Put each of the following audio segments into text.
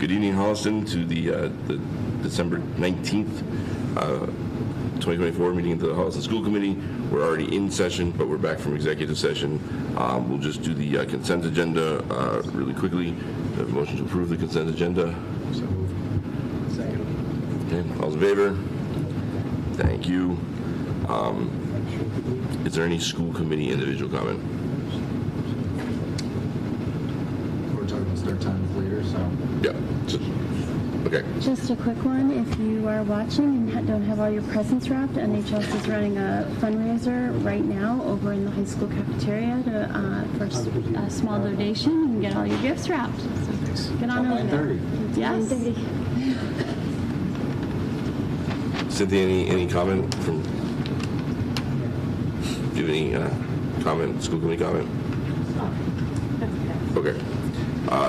Good evening, Holliston, to the December 19th, 2024 meeting of the Holliston School Committee. We're already in session, but we're back from executive session. We'll just do the consent agenda really quickly. The motion to approve the consent agenda. So moved. Second. Okay, all's in favor? Thank you. Is there any school committee individual comment? We're talking about start times later, so. Yeah. Okay. Just a quick one. If you are watching and don't have all your presents wrapped, NHS is running a fundraiser right now over in the high school cafeteria for a small donation. You can get all your gifts wrapped. So get on over there. Yes. Cynthia, any comment from? Do you have any comment, school committee comment? Okay.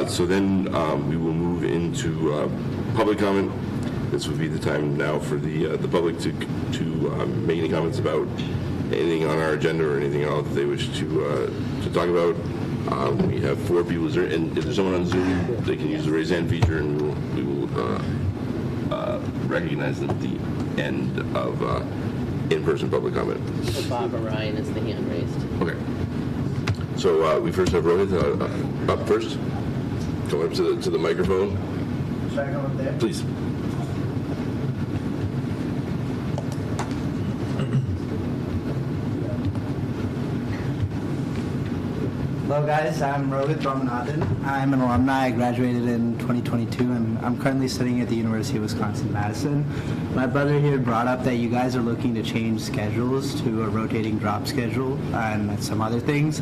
So then we will move into public comment. This would be the time now for the public to make any comments about anything on our agenda or anything else that they wish to talk about. We have 4 people. And if there's someone on Zoom, they can use the raise hand feature, and we will recognize them at the end of in-person public comment. So Bob Ryan is the hand raised. Okay. So we first have Rohit up first. Come up to the microphone. Should I go up there? Please. Hello guys, I'm Rohit Ramanathan. I'm an alumni. I graduated in 2022 and I'm currently studying at the University of Wisconsin-Madison. My brother here brought up that you guys are looking to change schedules to a rotating drop schedule and some other things.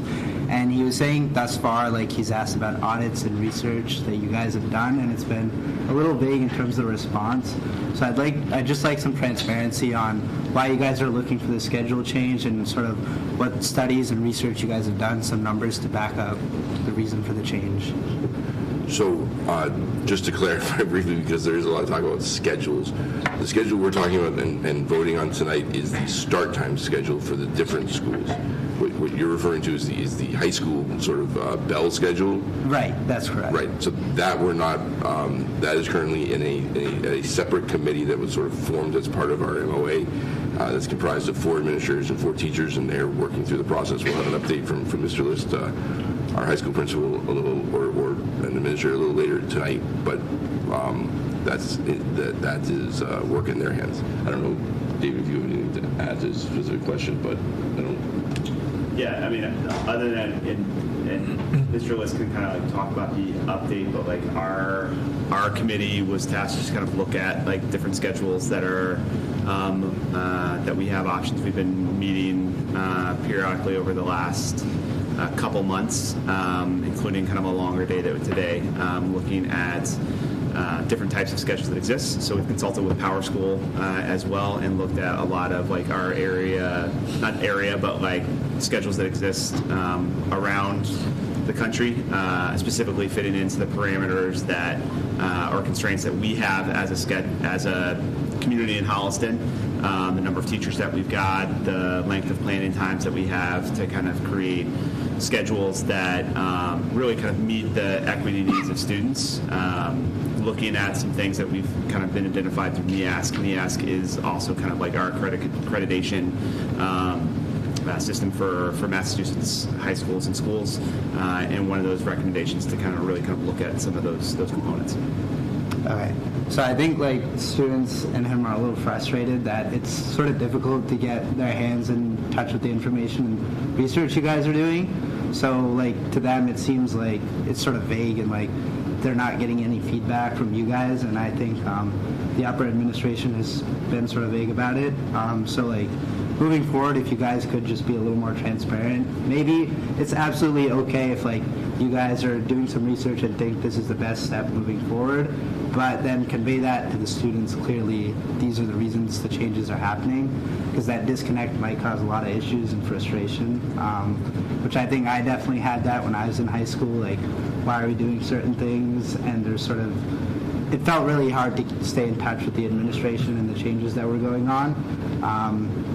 And he was saying thus far, like he's asked about audits and research that you guys have done, and it's been a little vague in terms of the response. So I'd just like some transparency on why you guys are looking for the schedule change and sort of what studies and research you guys have done, some numbers to back up the reason for the change. So just to clarify briefly, because there is a lot of talk about schedules, the schedule we're talking about and voting on tonight is the start time schedule for the different schools. What you're referring to is the high school sort of bell schedule. Right, that's correct. Right. So that we're not. That is currently in a separate committee that was sort of formed as part of our MOA. That's comprised of 4 administrators and 4 teachers, and they're working through the process. We'll have an update from Mr. List, our high school principal, a little, or an administrator, a little later tonight. But that is work in their hands. I don't know, David, if you have anything to add to this specific question, but I don't. Yeah, I mean, other than and Mr. List can kind of like talk about the update, but like our committee was tasked to just kind of look at like different schedules that are that we have options. We've been meeting periodically over the last couple months, including kind of a longer day today, looking at different types of schedules that exist. So we've consulted with Power School as well and looked at a lot of like our area, not area, but like schedules that exist around the country, specifically fitting into the parameters that or constraints that we have as a community in Holliston, the number of teachers that we've got, the length of planning times that we have to kind of create schedules that really kind of meet the equity needs of students. Looking at some things that we've kind of been identified through NEASC. NEASC is also kind of like our accreditation system for Massachusetts high schools and schools, and one of those recommendations to kind of really kind of look at some of those components. Okay. So I think like students and him are a little frustrated that it's sort of difficult to get their hands in touch with the information and research you guys are doing. So like to them it seems like it's sort of vague and like they're not getting any feedback from you guys, and I think the upper administration has been sort of vague about it. So like moving forward, if you guys could just be a little more transparent, maybe it's absolutely okay if like you guys are doing some research and think this is the best step moving forward, but then convey that to the students clearly. These are the reasons the changes are happening, because that disconnect might cause a lot of issues and frustration, which I think I definitely had that when I was in high school. Like, why are we doing certain things? And there's sort of, it felt really hard to stay in touch with the administration and the changes that were going on.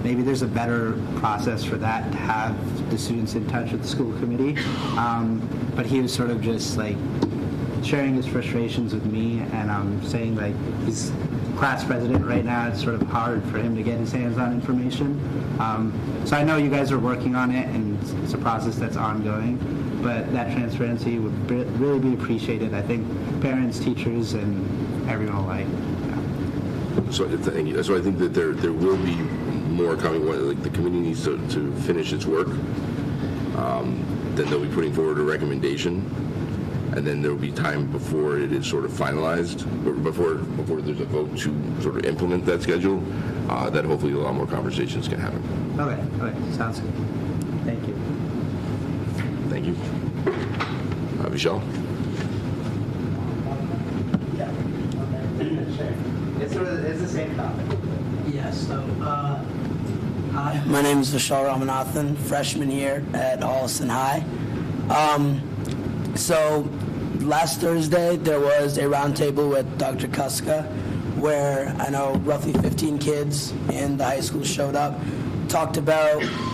Maybe there's a better process for that, to have the students in touch with the school committee. But he was sort of just like sharing his frustrations with me, and saying like he's class president right now. It's sort of hard for him to get his hands on information. So I know you guys are working on it, and it's a process that's ongoing. But that transparency would really be appreciated. I think parents, teachers, and everyone alike. So I think that there will be more coming. Like the committee needs to finish its work. Then they'll be putting forward a recommendation, and then there will be time before it is sort of finalized, or before there's a vote to sort of implement that schedule. That hopefully a lot more conversations can happen. Okay, sounds good. Thank you. Thank you. Michelle? It's the same topic. Yes. So, hi, my name is Vishal Ramanathan, freshman here at Holliston High. So, last Thursday there was a roundtable with Dr. Kuska, where I know roughly 15 kids in the high school showed up.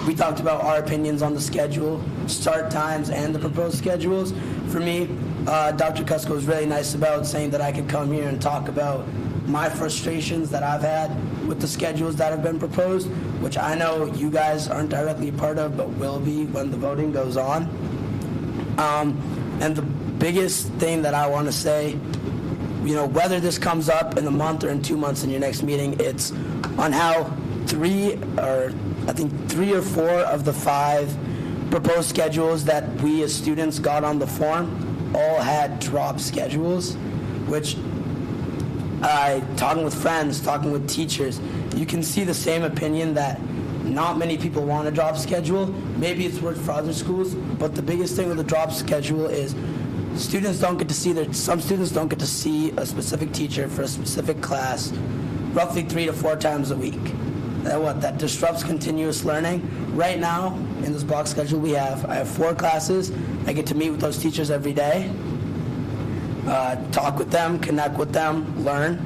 We talked about our opinions on the schedule, start times, and the proposed schedules. For me, Dr. Kuska was really nice about saying that I could come here and talk about my frustrations that I've had with the schedules that have been proposed, which I know you guys aren't directly a part of, but will be when the voting goes on. And the biggest thing that I want to say, whether this comes up in a month or in 2 months in your next meeting, it's on how 3 or 4 of the 5 proposed schedules that we as students got on the form all had drop schedules, which talking with friends, talking with teachers, you can see the same opinion that not many people want a drop schedule. Maybe it's worked for other schools, but the biggest thing with the drop schedule is some students don't get to see a specific teacher for a specific class roughly 3 to 4 times a week. That disrupts continuous learning. Right now, in this block schedule I have 4 classes. I get to meet with those teachers every day, talk with them, connect with them, learn.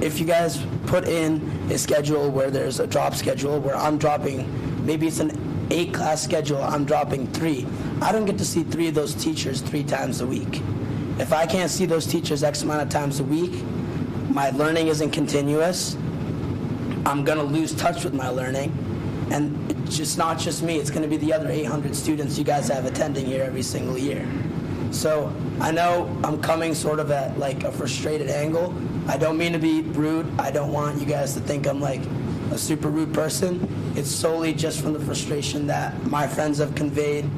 If you guys put in a schedule where there's a drop schedule where I'm dropping, maybe it's an 8-class schedule, I'm dropping 3. I don't get to see 3 of those teachers 3 times a week. If I can't see those teachers X amount of times a week, my learning isn't continuous. I'm going to lose touch with my learning. And it's just not just me, it's going to be the other 800 students you guys have attending here every single year. So I know I'm coming sort of at like a frustrated angle. I don't mean to be rude. I don't want you guys to think I'm like a super rude person. It's solely just from the frustration that my friends have conveyed,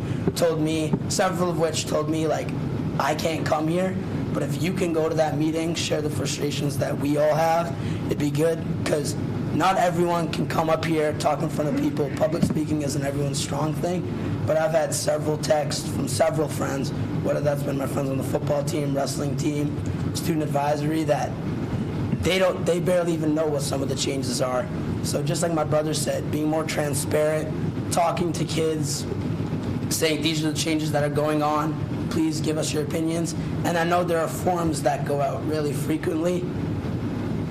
several of which told me like, I can't come here, but if you can go to that meeting, share the frustrations that we all have, it'd be good, because not everyone can come up here, talk in front of people. Public speaking isn't everyone's strong thing, but I've had several texts from several friends, whether that's been my friends on the football team, wrestling team, student advisory, that they barely even know what some of the changes are. So just like my brother said, being more transparent, talking to kids, saying these are the changes that are going on, please give us your opinions. And I know there are forums that go out really frequently.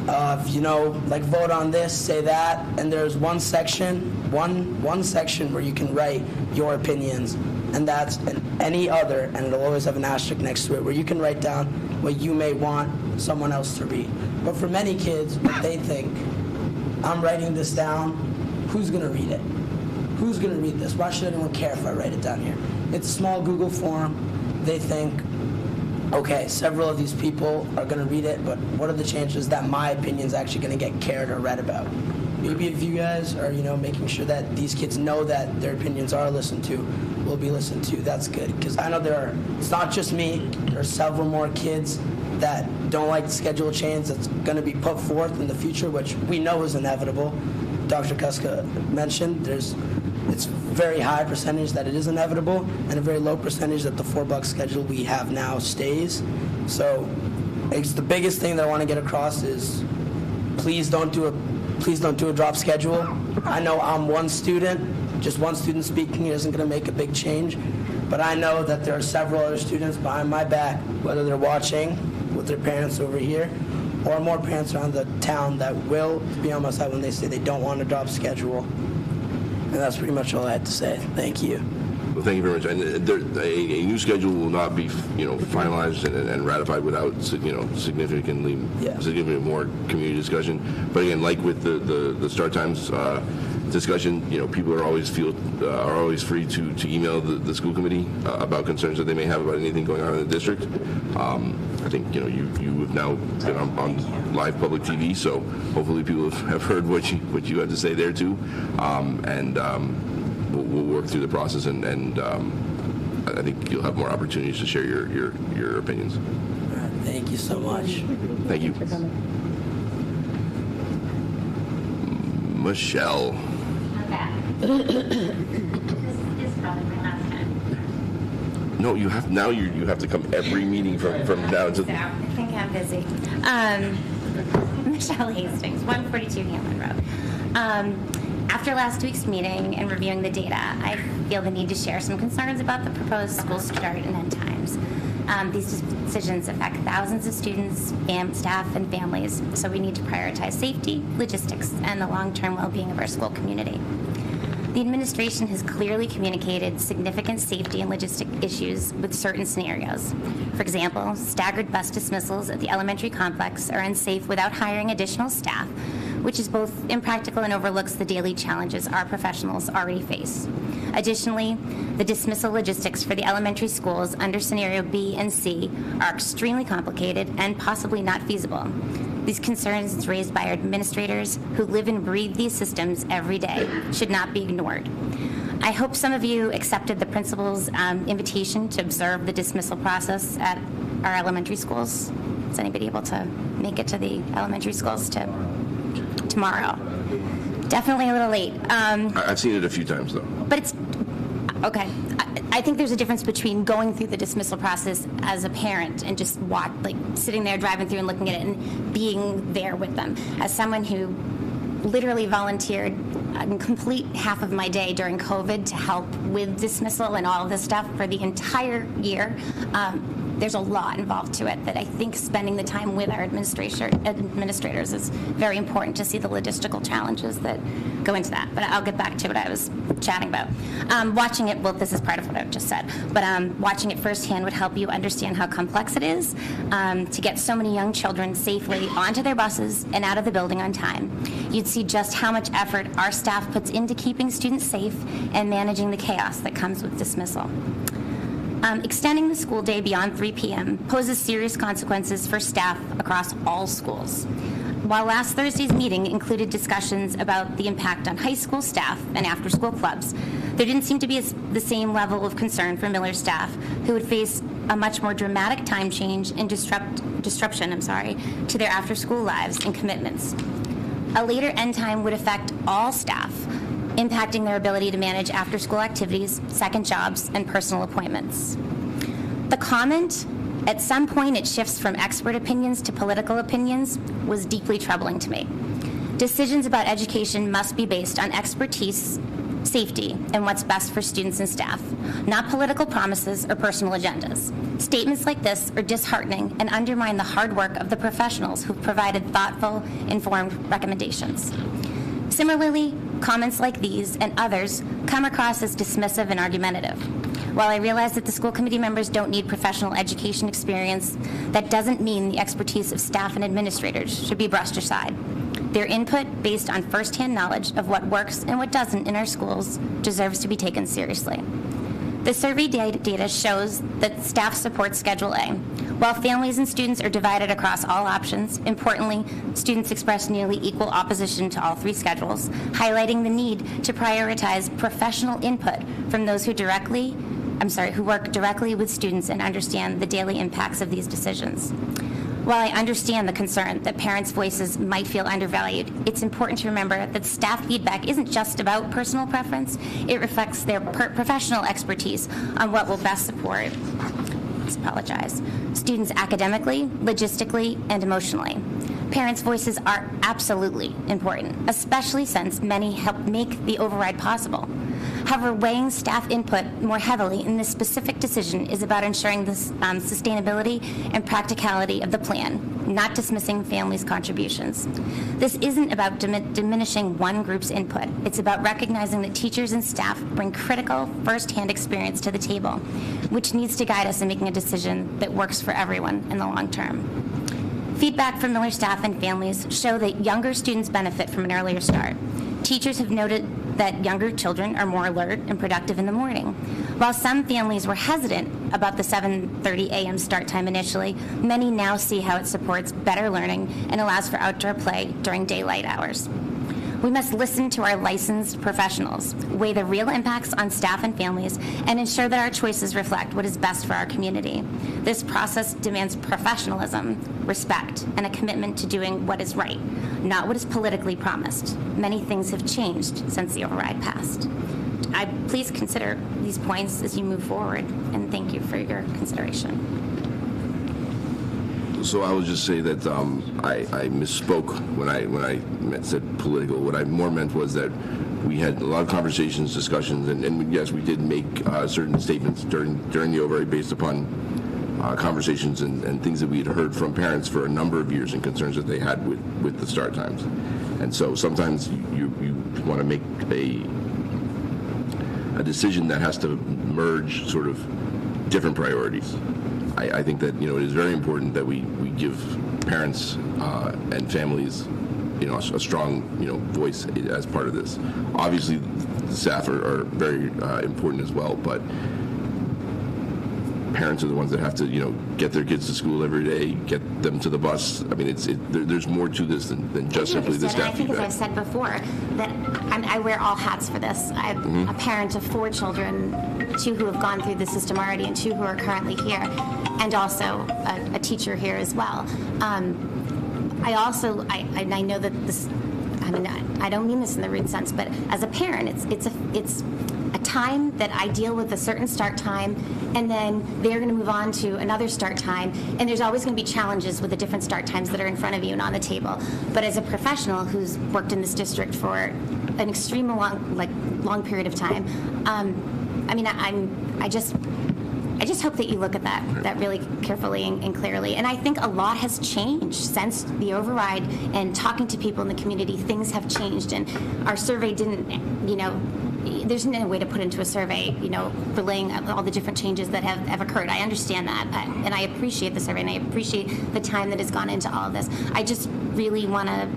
Like vote on this, say that, and there's one section where you can write your opinions, and that's any other, and it'll always have an asterisk next to it, where you can write down what you may want someone else to read. But for many kids, what they think, I'm writing this down, who's going to read it? Who's going to read this? Why should anyone care if I write it down here? It's a small Google form. They think, okay, several of these people are going to read it, but what are the chances that my opinion is actually going to get cared or read about? Maybe if you guys are, making sure that these kids know that their opinions are listened to, will be listened to, that's good. Because I know it's not just me, there are several more kids that don't like the schedule change that's going to be put forth in the future, which we know is inevitable. Dr. Kuska mentioned it's very high percentage that it is inevitable, and a very low percentage that the $4 schedule we have now stays. So it's the biggest thing that I want to get across is please don't do a drop schedule. I know I'm one student, just one student speaking isn't going to make a big change, but I know that there are several other students behind my back, whether they're watching with their parents over here or more parents around the town, that will be on my side when they say they don't want a drop schedule. And that's pretty much all I had to say. Thank you. Well, thank you very much. And a new schedule will not be, finalized and ratified without, significantly more community discussion. But again, like with the start times discussion, people are always free to email the school committee about concerns that they may have about anything going on in the district. I think you have now been on live public TV, so hopefully people have heard what you had to say there too, and we'll work through the process, and I think you'll have more opportunities to share your opinions. All right, thank you so much. Thank you. Michelle. This is probably my last time. No, you have now. You have to come every meeting from now to. So, I think I'm busy. Michelle Hastings, 142 Hamlin Road. After last week's meeting and reviewing the data, I feel the need to share some concerns about the proposed school start and end times. These decisions affect thousands of students, staff, and families, so we need to prioritize safety, logistics, and the long-term well-being of our school community. The administration has clearly communicated significant safety and logistic issues with certain scenarios. For example, staggered bus dismissals at the elementary complex are unsafe without hiring additional staff, which is both impractical and overlooks the daily challenges our professionals already face. Additionally, the dismissal logistics for the elementary schools under scenario B and C are extremely complicated and possibly not feasible. These concerns raised by our administrators who live and breathe these systems every day should not be ignored. I hope some of you accepted the principal's invitation to observe the dismissal process at our elementary schools. Is anybody able to make it to the elementary schools tomorrow? Definitely a little late. I've seen it a few times though. But it's okay. I think there's a difference between going through the dismissal process as a parent and just sitting there driving through and looking at it and being there with them. As someone who literally volunteered a complete half of my day during COVID to help with dismissal and all of this stuff for the entire year, there's a lot involved to it that I think spending the time with our administrators is very important to see the logistical challenges that go into that. But I'll get back to what I was chatting about. Watching it, well, this is part of what I've just said, but watching it firsthand would help you understand how complex it is to get so many young children safely onto their buses and out of the building on time. You'd see just how much effort our staff puts into keeping students safe and managing the chaos that comes with dismissal. Extending the school day beyond 3 p.m. poses serious consequences for staff across all schools. While last Thursday's meeting included discussions about the impact on high school staff and after-school clubs, there didn't seem to be the same level of concern for Miller staff, who would face a much more dramatic time change and disruption to their after-school lives and commitments. A later end time would affect all staff, impacting their ability to manage after-school activities, second jobs, and personal appointments. The comment, "At some point it shifts from expert opinions to political opinions," was deeply troubling to me. Decisions about education must be based on expertise, safety, and what's best for students and staff, not political promises or personal agendas. Statements like this are disheartening and undermine the hard work of the professionals who've provided thoughtful, informed recommendations. Similarly, comments like these and others come across as dismissive and argumentative. While I realize that the school committee members don't need professional education experience, that doesn't mean the expertise of staff and administrators should be brushed aside. Their input, based on firsthand knowledge of what works and what doesn't in our schools, deserves to be taken seriously. The survey data shows that staff supports Schedule A. While families and students are divided across all options, importantly, students express nearly equal opposition to all three schedules, highlighting the need to prioritize professional input from those who work directly with students and understand the daily impacts of these decisions. While I understand the concern that parents' voices might feel undervalued, it's important to remember that staff feedback isn't just about personal preference. It reflects their professional expertise on what will best support students academically, logistically, and emotionally. Parents' voices are absolutely important, especially since many help make the override possible. However, weighing staff input more heavily in this specific decision is about ensuring the sustainability and practicality of the plan, not dismissing families' contributions. This isn't about diminishing one group's input. It's about recognizing that teachers and staff bring critical, first-hand experience to the table, which needs to guide us in making a decision that works for everyone in the long term. Feedback from Miller staff and families show that younger students benefit from an earlier start. Teachers have noted that younger children are more alert and productive in the morning. While some families were hesitant about the 7:30 a.m. start time initially, many now see how it supports better learning and allows for outdoor play during daylight hours. We must listen to our licensed professionals, weigh the real impacts on staff and families, and ensure that our choices reflect what is best for our community. This process demands professionalism, respect, and a commitment to doing what is right, not what is politically promised. Many things have changed since the override passed. Please consider these points as you move forward, and thank you for your consideration. So I will just say that I misspoke when I said political. What I more meant was that we had a lot of conversations, discussions, and yes, we did make certain statements during the override based upon conversations and things that we had heard from parents for a number of years and concerns that they had with the start times. And so sometimes you want to make a decision that has to merge sort of different priorities. I think that, it is very important that we give parents and families, a strong, voice as part of this. Obviously, the staff are very important as well, but parents are the ones that have to, get their kids to school every day, get them to the bus. I mean, there's more to this than just simply the staff feedback. I think, as I've said before, that I wear all hats for this. I'm a parent of 4 children, 2 who have gone through the system already and 2 who are currently here, and also a teacher here as well. I know that this, I don't mean this in the rude sense, but as a parent, it's a time that I deal with a certain start time, and then they're going to move on to another start time, and there's always going to be challenges with the different start times that are in front of you and on the table. But as a professional who's worked in this district for an extremely long period of time, I just hope that you look at that really carefully and clearly. And I think a lot has changed since the override, and talking to people in the community, things have changed, and our survey didn't, there's no way to put into a survey, relaying all the different changes that have occurred. I understand that, and I appreciate the survey, and I appreciate the time that has gone into all of this. I just really want to,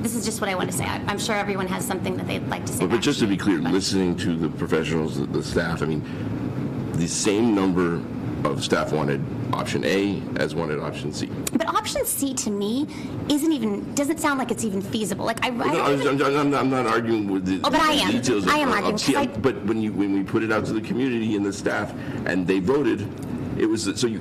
this is just what I want to say. I'm sure everyone has something that they'd like to say. But just to be clear, listening to the professionals, the staff, the same number of staff wanted option A as wanted option C. But option C to me doesn't sound like it's even feasible. I'm not arguing with the details of C. But when we put it out to the community and the staff and they voted, it was the same.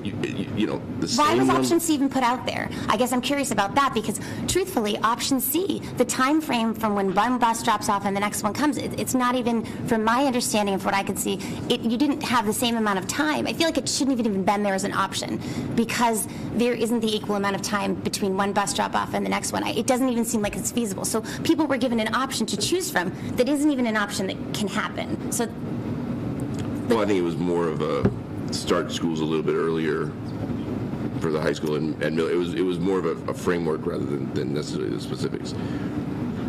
Why was option C even put out there? I guess I'm curious about that, because truthfully, option C, the time frame from when one bus drops off and the next one comes, it's not even, from my understanding of what I could see, you didn't have the same amount of time. I feel like it shouldn't have even been there as an option, because there isn't the equal amount of time between one bus drop off and the next one. It doesn't even seem like it's feasible. So people were given an option to choose from that isn't even an option that can happen. So, well, I think it was more of a start schools a little bit earlier for the high school and middle. It was more of a framework rather than necessarily the specifics.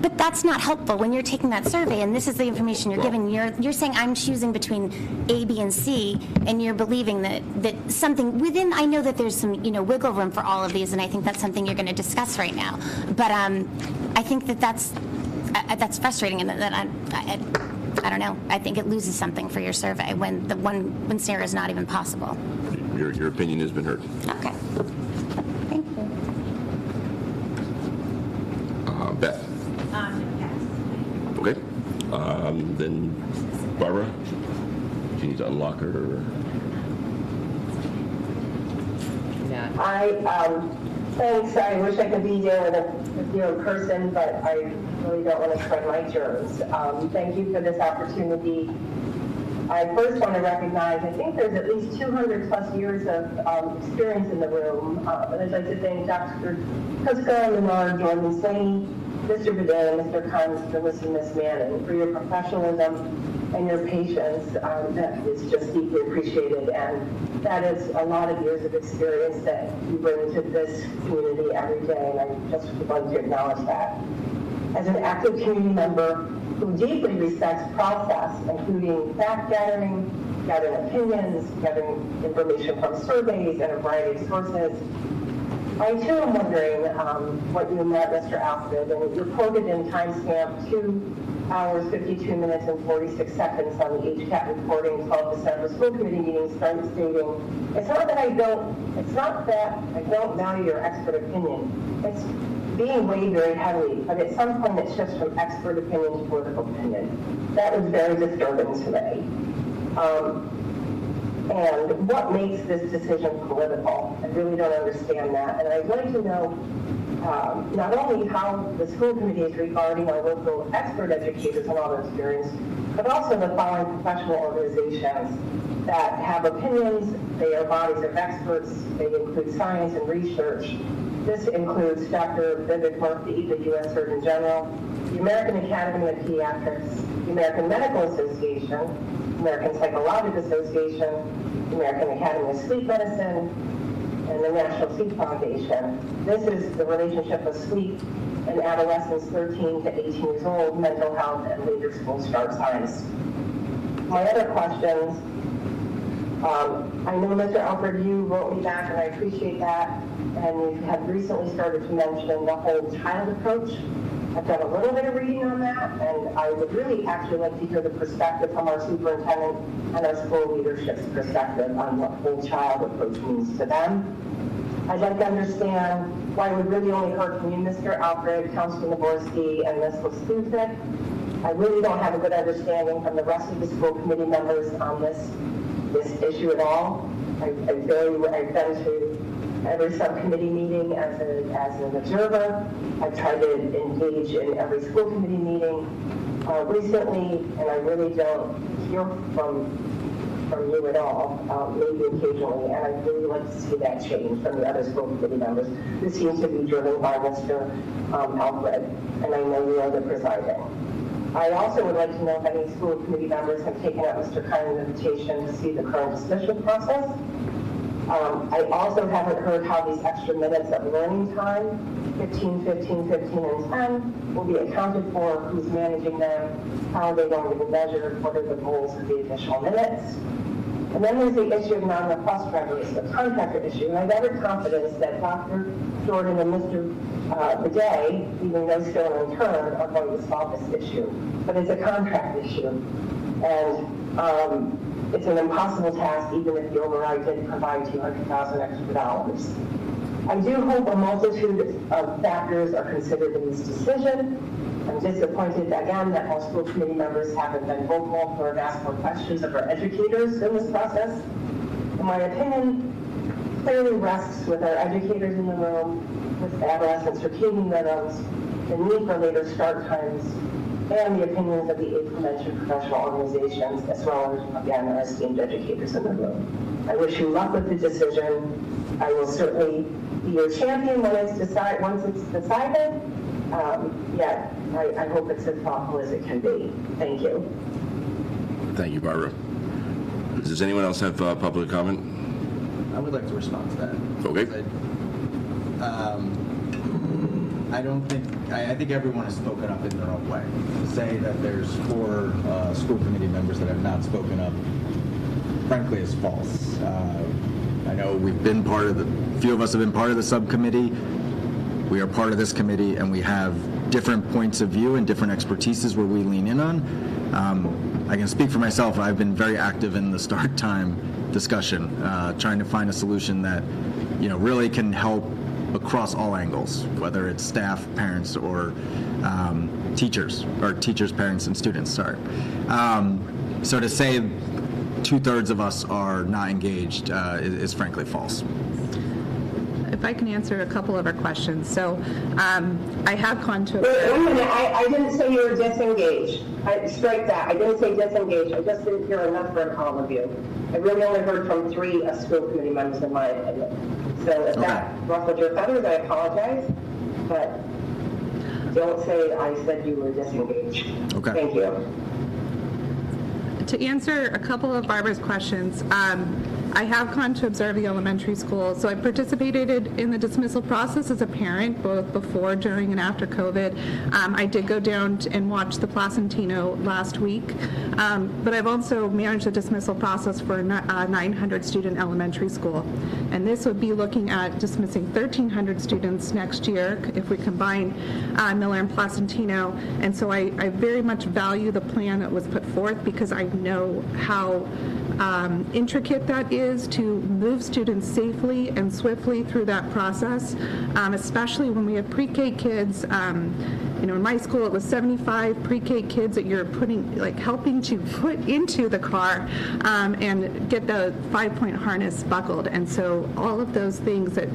But that's not helpful when you're taking that survey, and this is the information you're giving. You're saying I'm choosing between A, B, and C, and you're believing that something within. I know that there's some wiggle room for all of these, and I think that's something you're going to discuss right now. But I think that's frustrating, and that I don't know. I think it loses something for your survey when Sarah is not even possible. Your opinion has been heard. Okay. Thank you. Beth. Yes. Okay. Then Barbara. She needs to unlock her. Yeah. Thanks. I wish I could be there with you in person, but I really don't want to spread my germs. Thank you for this opportunity. I first want to recognize, I think there's at least 200 plus years of experience in the room. And I'd like to thank Dr. Kuska, Lenore, Jordan Slaney, Mr. Bidet, Mr. Khan, Mr. Lewis, and Ms. Manning for your professionalism and your patience. That is just deeply appreciated, and that is a lot of years of experience that you bring to this community every day, and I just would like to acknowledge that. As an active community member who deeply respects process, including fact gathering, gathering opinions, gathering information from surveys and a variety of sources, I too am wondering what you met Mr. Alfred, and you're quoted in timestamp 2 hours, 52 minutes, and 46 seconds on the HCAT recording 12 December school committee meeting, starting stating, it's not that I don't value your expert opinion. It's being weighed very heavily, but at some point it's just from expert opinion to political opinion. That was very disturbing to me. And what makes this decision political? I really don't understand that. And I'd like to know not only how the school committee is regarding our local expert educators and all their experience, but also the following professional organizations that have opinions. They are bodies of experts. They include science and research. This includes Dr. Vivek Murthy, the U.S. Surgeon General, the American Academy of Pediatrics, the American Medical Association, American Psychological Association, the American Academy of Sleep Medicine, and the National Sleep Foundation. This is the relationship of sleep in adolescents 13 to 18 years old, mental health, and later school start times. My other questions, I know Mr. Alfred, you wrote me back, and I appreciate that, and you have recently started to mention the whole child approach. I've done a little bit of reading on that, and I would really actually like to hear the perspective from our superintendent and our school leadership's perspective on what whole child approach means to them. I'd like to understand why we really only heard from you, Mr. Alfred, Councilman Naborski, and Ms. Lestufik. I really don't have a good understanding from the rest of the school committee members on this issue at all. I've been to every subcommittee meeting as an observer. I've tried to engage in every school committee meeting recently, and I really don't hear from you at all, maybe occasionally, and I'd really like to see that change from the other school committee members. This seems to be driven by Mr. Alfred, and I know you are the presiding. I also would like to know if any school committee members have taken up Mr. Kyne's invitation to see the current dismissal process. I also haven't heard how these extra minutes of learning time, 15, 15, 15, and 10, will be accounted for, who's managing them, how are they going to be measured, what are the goals of the additional minutes. And then there's the issue of non-request revenues, the contractor issue. And I have every confidence that Dr. Jordan and Mr. Bidet, even though still in turn, are going to solve this issue. But it's a contract issue. And it's an impossible task, even if the override did provide $200,000 extra dollars. I do hope a multitude of factors are considered in this decision. I'm disappointed again that most school committee members haven't been vocal or have asked more questions of our educators in this process. In my opinion, clearly rests with our educators in the room, with adolescent circadian rhythms, the need for later start times, and the opinions of the aforementioned professional organizations, as well as, again, our esteemed educators in the room. I wish you luck with the decision. I will certainly be your champion once it's decided. Yet, I hope it's as thoughtful as it can be. Thank you. Thank you, Barbara. Does anyone else have public comment? I would like to respond to that. Okay. I think everyone has spoken up in their own way. To say that there's 4 school committee members that have not spoken up, frankly, is false. I know we've been a few of us have been part of the subcommittee. We are part of this committee, and we have different points of view and different expertises where we lean in on. I can speak for myself. I've been very active in the start time discussion, trying to find a solution that, really can help across all angles, whether it's staff, parents, or teachers, parents, and students. Sorry. So to say 2/3 of us are not engaged is frankly false. If I can answer a couple of our questions. So I have gone to... Wait a minute, I didn't say you were disengaged. Strike that. I didn't say disengaged. I just didn't hear enough from all of you. I really only heard from 3 school committee members, in my opinion. So if that ruffled your feathers, I apologize. But don't say I said you were disengaged. Okay. Thank you. To answer a couple of Barbara's questions, I have gone to observe the elementary school. So I participated in the dismissal process as a parent, both before, during, and after COVID. I did go down and watch the Placentino last week, but I've also managed the dismissal process for a 900-student elementary school. And this would be looking at dismissing 1,300 students next year if we combine Miller and Placentino. And so I very much value the plan that was put forth because I know how intricate that is to move students safely and swiftly through that process, especially when we have pre-K kids. In my school, it was 75 pre-K kids that you're helping to put into the car and get the 5-point harness buckled. And so all of those things that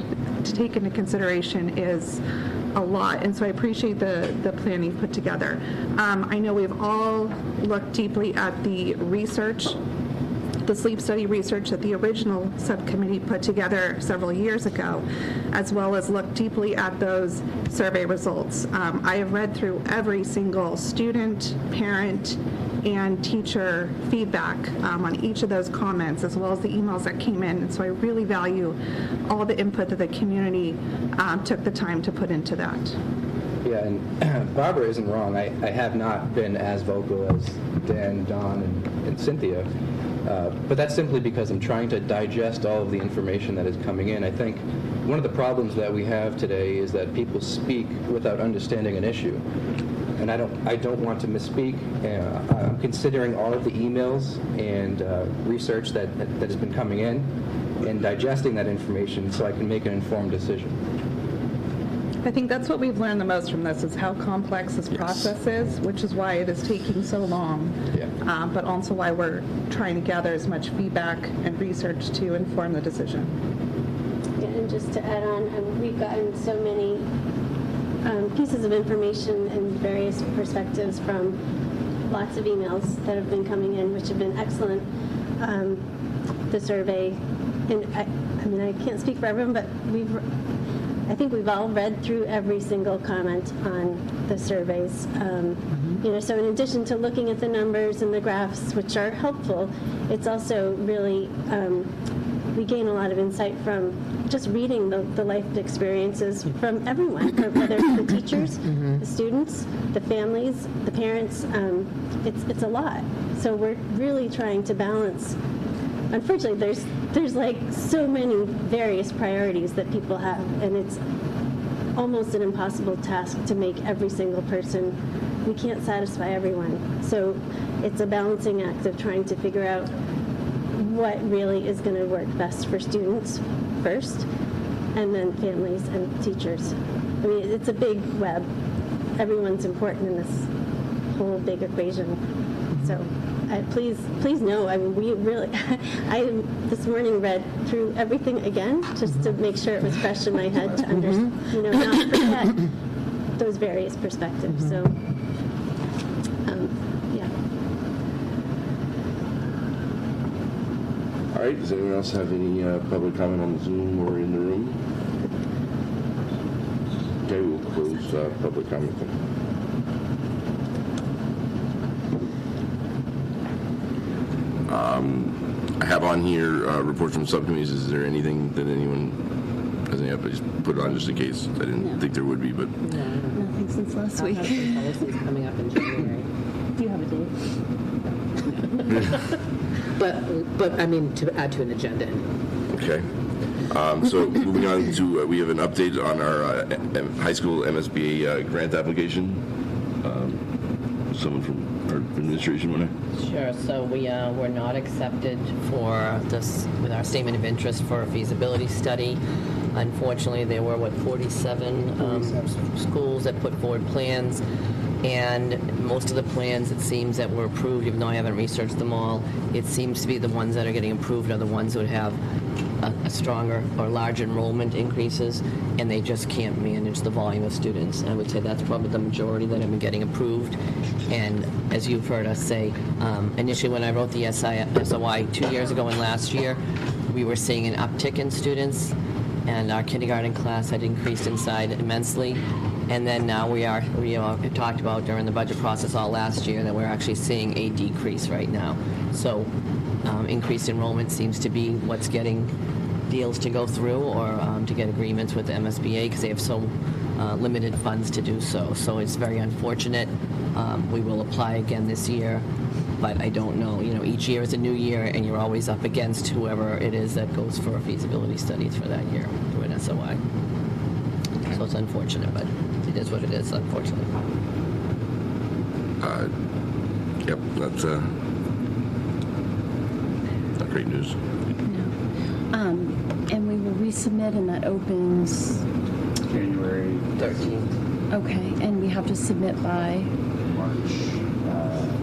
to take into consideration is a lot, and so I appreciate the planning put together. I know we've all looked deeply at the research, the sleep study research that the original subcommittee put together several years ago, as well as looked deeply at those survey results. I have read through every single student, parent, and teacher feedback on each of those comments, as well as the emails that came in. And so I really value all the input that the community took the time to put into that. Yeah, and Barbara isn't wrong. I have not been as vocal as Dan, Don, and Cynthia. But that's simply because I'm trying to digest all of the information that is coming in. I think one of the problems that we have today is that people speak without understanding an issue. And I don't want to misspeak. I'm considering all of the emails and research that has been coming in and digesting that information so I can make an informed decision. I think that's what we've learned the most from this is how complex this process is, which is why it is taking so long, but also why we're trying to gather as much feedback and research to inform the decision. Yeah, and just to add on, we've gotten so many pieces of information and various perspectives from lots of emails that have been coming in, which have been excellent. The survey, and I can't speak for everyone, but I think we've all read through every single comment on the surveys. So in addition to looking at the numbers and the graphs, which are helpful, it's also really, we gain a lot of insight from just reading the life experiences from everyone, whether it's the teachers, the students, the families, the parents. It's a lot. So we're really trying to balance. Unfortunately, there's like so many various priorities that people have, and it's almost an impossible task to make every single person. We can't satisfy everyone. So it's a balancing act of trying to figure out what really is going to work best for students first, and then families and teachers. I mean, it's a big web. Everyone's important in this whole big equation. So please know, I mean, we really, I this morning read through everything again just to make sure it was fresh in my head to understand, not forget those various perspectives. So, yeah. All right, does anyone else have any public comment on the Zoom or in the room? Okay, we'll close public comment then. I have on here reports from subcommittees. Is there anything that anyone has any updates? Just put it on just in case. I didn't think there would be, but Nothing since last week. Holliston's coming up in January. Do you have a date? But I mean, to add to an agenda. okay. So moving on to, we have an update on our high school MSBA grant application. Someone from our administration want to? Sure. So we were not accepted for this with our statement of interest for a feasibility study. Unfortunately, there were 47 schools that put forward plans, and most of the plans, it seems, that were approved, even though I haven't researched them all, it seems to be the ones that are getting approved are the ones that would have a stronger or large enrollment increases, and they just can't manage the volume of students. I would say that's probably the majority that have been getting approved. And as you've heard us say, initially when I wrote the SOI 2 years ago and last year, we were seeing an uptick in students. and our kindergarten class had increased inside immensely. And then now we talked about during the budget process all last year that we're actually seeing a decrease right now. So increased enrollment seems to be what's getting deals to go through, or to get agreements with the MSBA, because they have so limited funds to do so. So it's very unfortunate. We will apply again this year, but I don't know. Each year is a new year, and you're always up against whoever it is that goes for feasibility studies for that year through an SOI. So it's unfortunate, but it is what it is, unfortunately. Yep, that's not great news. And we will resubmit, and that opens January 13th. Okay, and we have to submit by March.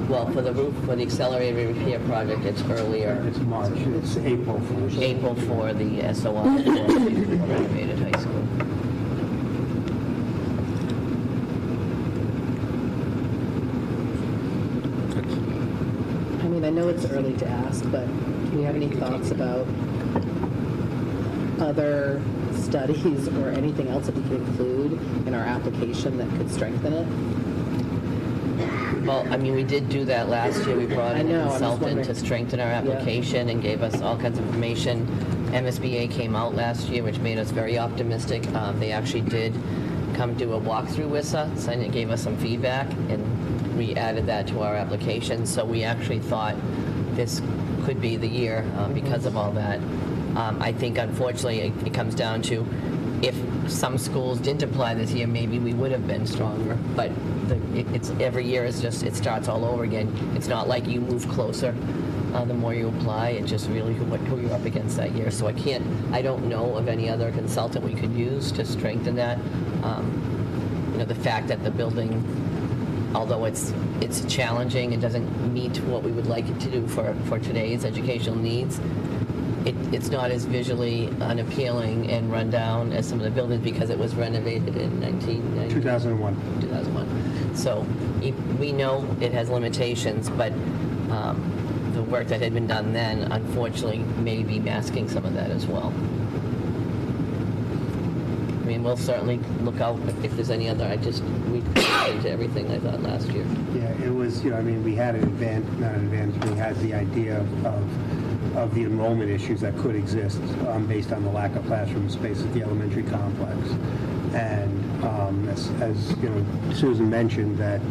Well, for the roof, for the accelerated repair project, it's earlier. It's March. It's April for April for the SOI for the renovated high school. I mean, I know it's early to ask, but do we have any thoughts about other studies or anything else that we could include in our application that could strengthen it? Well, I mean, we did do that last year. We brought in a consultant to strengthen our application and gave us all kinds of information. MSBA came out last year, which made us very optimistic. They actually did come do a walkthrough with us, and it gave us some feedback, and we added that to our application. So we actually thought this could be the year because of all that. I think, unfortunately, it comes down to if some schools didn't apply this year, maybe we would have been stronger. But it's every year is just, it starts all over again. It's not like you move closer the more you apply. It's just really who you're up against that year. So I don't know of any other consultant we could use to strengthen that. The fact that the building, although it's challenging and doesn't meet what we would like it to do for today's educational needs, it's not as visually unappealing and run down as some of the buildings because it was renovated in 2001. So we know it has limitations, but the work that had been done then, unfortunately, may be masking some of that as well. I mean, we'll certainly look out if there's any other. We into everything I thought last year. Yeah, it was, we had we had the idea of the enrollment issues that could exist based on the lack of classroom space at the elementary complex. And as Susan mentioned, that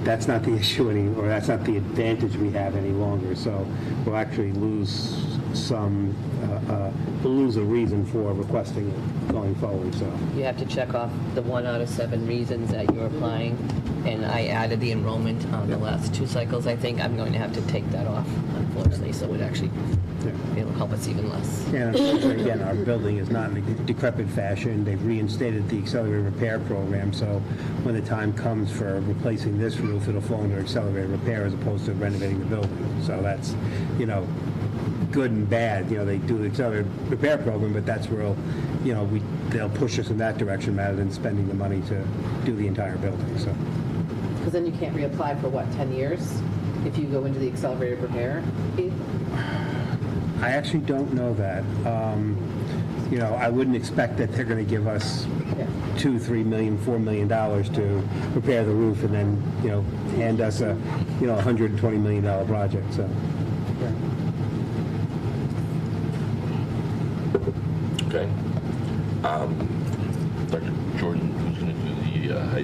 that's not the issue or that's not the advantage we have any longer. So we'll actually lose we'll lose a reason for requesting it going forward. So you have to check off the 1 out of 7 reasons that you're applying, and I added the enrollment on the last 2 cycles. I think I'm going to have to take that off, unfortunately, so it would actually it'll help us even less. And unfortunately, again, our building is not in a decrepit fashion. They've reinstated the accelerated repair program, so when the time comes for replacing this roof, it'll fall under accelerated repair as opposed to renovating the building. So that's, good and bad. They do the accelerated repair program, but that's where, they'll push us in that direction rather than spending the money to do the entire building. So. Because then you can't reapply for 10 years if you go into the accelerated repair? I actually don't know that. I wouldn't expect that they're going to give us $2, $3 million, $4 million to repair the roof and then, hand us a, $120 million project. So. Okay. Dr. Jordan, who's going to do the high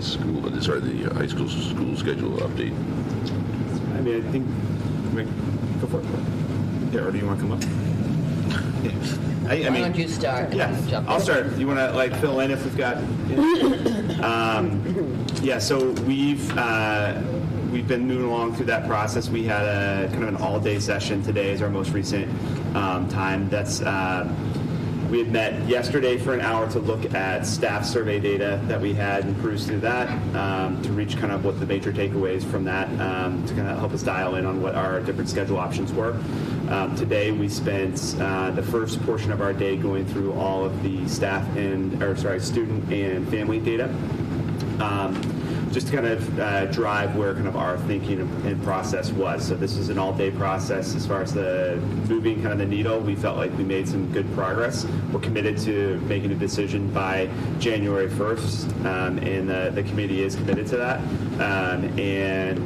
school school schedule update? I mean, I think, go for it. Yeah, or do you want to come up? Why don't you start? Yeah, I'll start. You want to fill in if we've got? So we've been moving along through that process. We had a kind of an all-day session today is our most recent time. That's we had met yesterday for an hour to look at staff survey data that we had and cruise through that to reach kind of what the major takeaways from that to kind of help us dial in on what our different schedule options were. Today we spent the first portion of our day going through all of the student and family data. just to kind of drive where kind of our thinking and process was. So this is an all-day process as far as the moving kind of the needle. We felt like we made some good progress. We're committed to making a decision by January 1st, and the committee is committed to that. And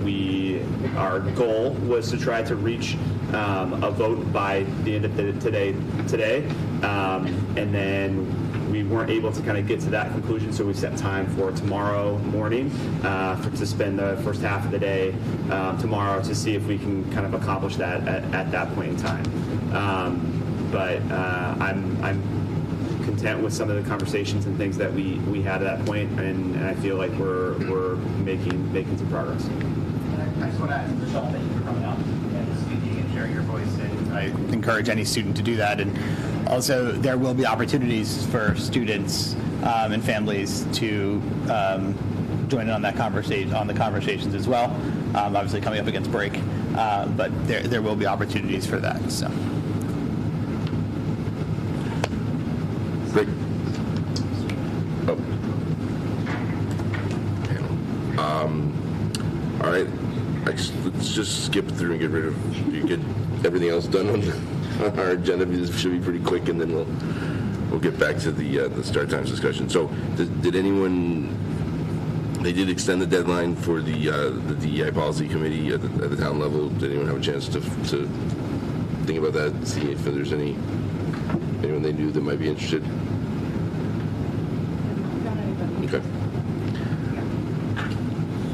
our goal was to try to reach a vote by the end of today, and then we weren't able to kind of get to that conclusion, so we set time for tomorrow morning to spend the first half of the day tomorrow to see if we can kind of accomplish that at that point in time. But I'm content with some of the conversations and things that we had at that point, and I feel like we're making some progress. I just want to add, Michelle, thank you for coming out and speaking and sharing your voice, and I encourage any student to do that. And also, there will be opportunities for students and families to join in on that conversation, on the conversations as well. Obviously, coming up against break, but there will be opportunities for that. So, great. All right. Let's just skip through and get rid of. You get everything else done on our agenda. This should be pretty quick, and then we'll get back to the start times discussion. So, did anyone? They did extend the deadline for the DEI policy committee at the town level. Did anyone have a chance to think about that? See if there's anyone they knew that might be interested. Okay.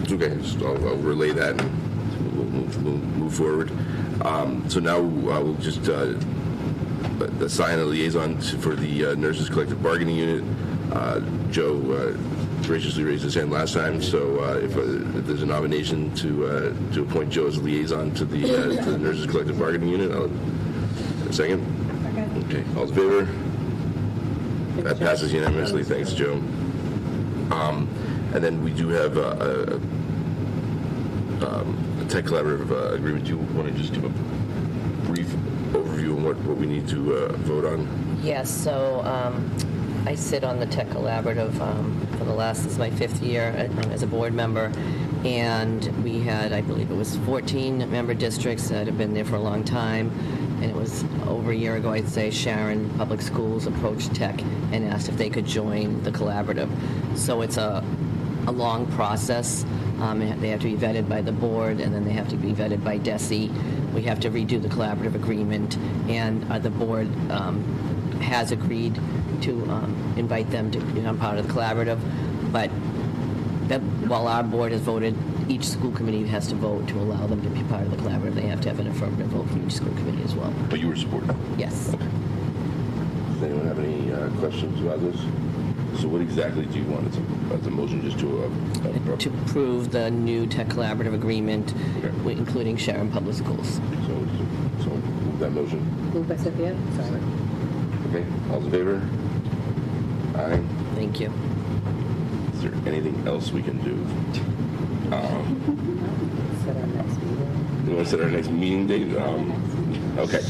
It's okay. I'll relay that, and we'll move forward. So now we'll just assign a liaison for the Nurses Collective Bargaining Unit. Joe graciously raised his hand last time, so if there's a nomination to appoint Joe as a liaison to the Nurses Collective Bargaining Unit, a second. Okay. All in favor? That passes unanimously. Thanks, Joe. And then we do have a tech collaborative agreement. Do you want to just give a brief overview on what we need to vote on? Yes, so I sit on the tech collaborative for this is my 5th year as a board member, and we had, I believe it was 14 member districts that have been there for a long time, and it was over a year ago, I'd say, Sharon Public Schools approached tech and asked if they could join the collaborative. So it's a long process. They have to be vetted by the board, and then they have to be vetted by DESE. We have to redo the collaborative agreement, and the board has agreed to invite them to become part of the collaborative. But while our board has voted, each school committee has to vote to allow them to be part of the collaborative. They have to have an affirmative vote from each school committee as well. But you were supportive? Yes. Okay. Does anyone have any questions about this? So what exactly do you want as a motion, just to approve the new tech collaborative agreement, okay, including Sharon Public Schools. So move that motion. Moved by Cynthia. Sorry. Okay. All's in favor? Aye. Thank you. Is there anything else we can do? Set our next meeting. You want to set our next meeting date? Okay.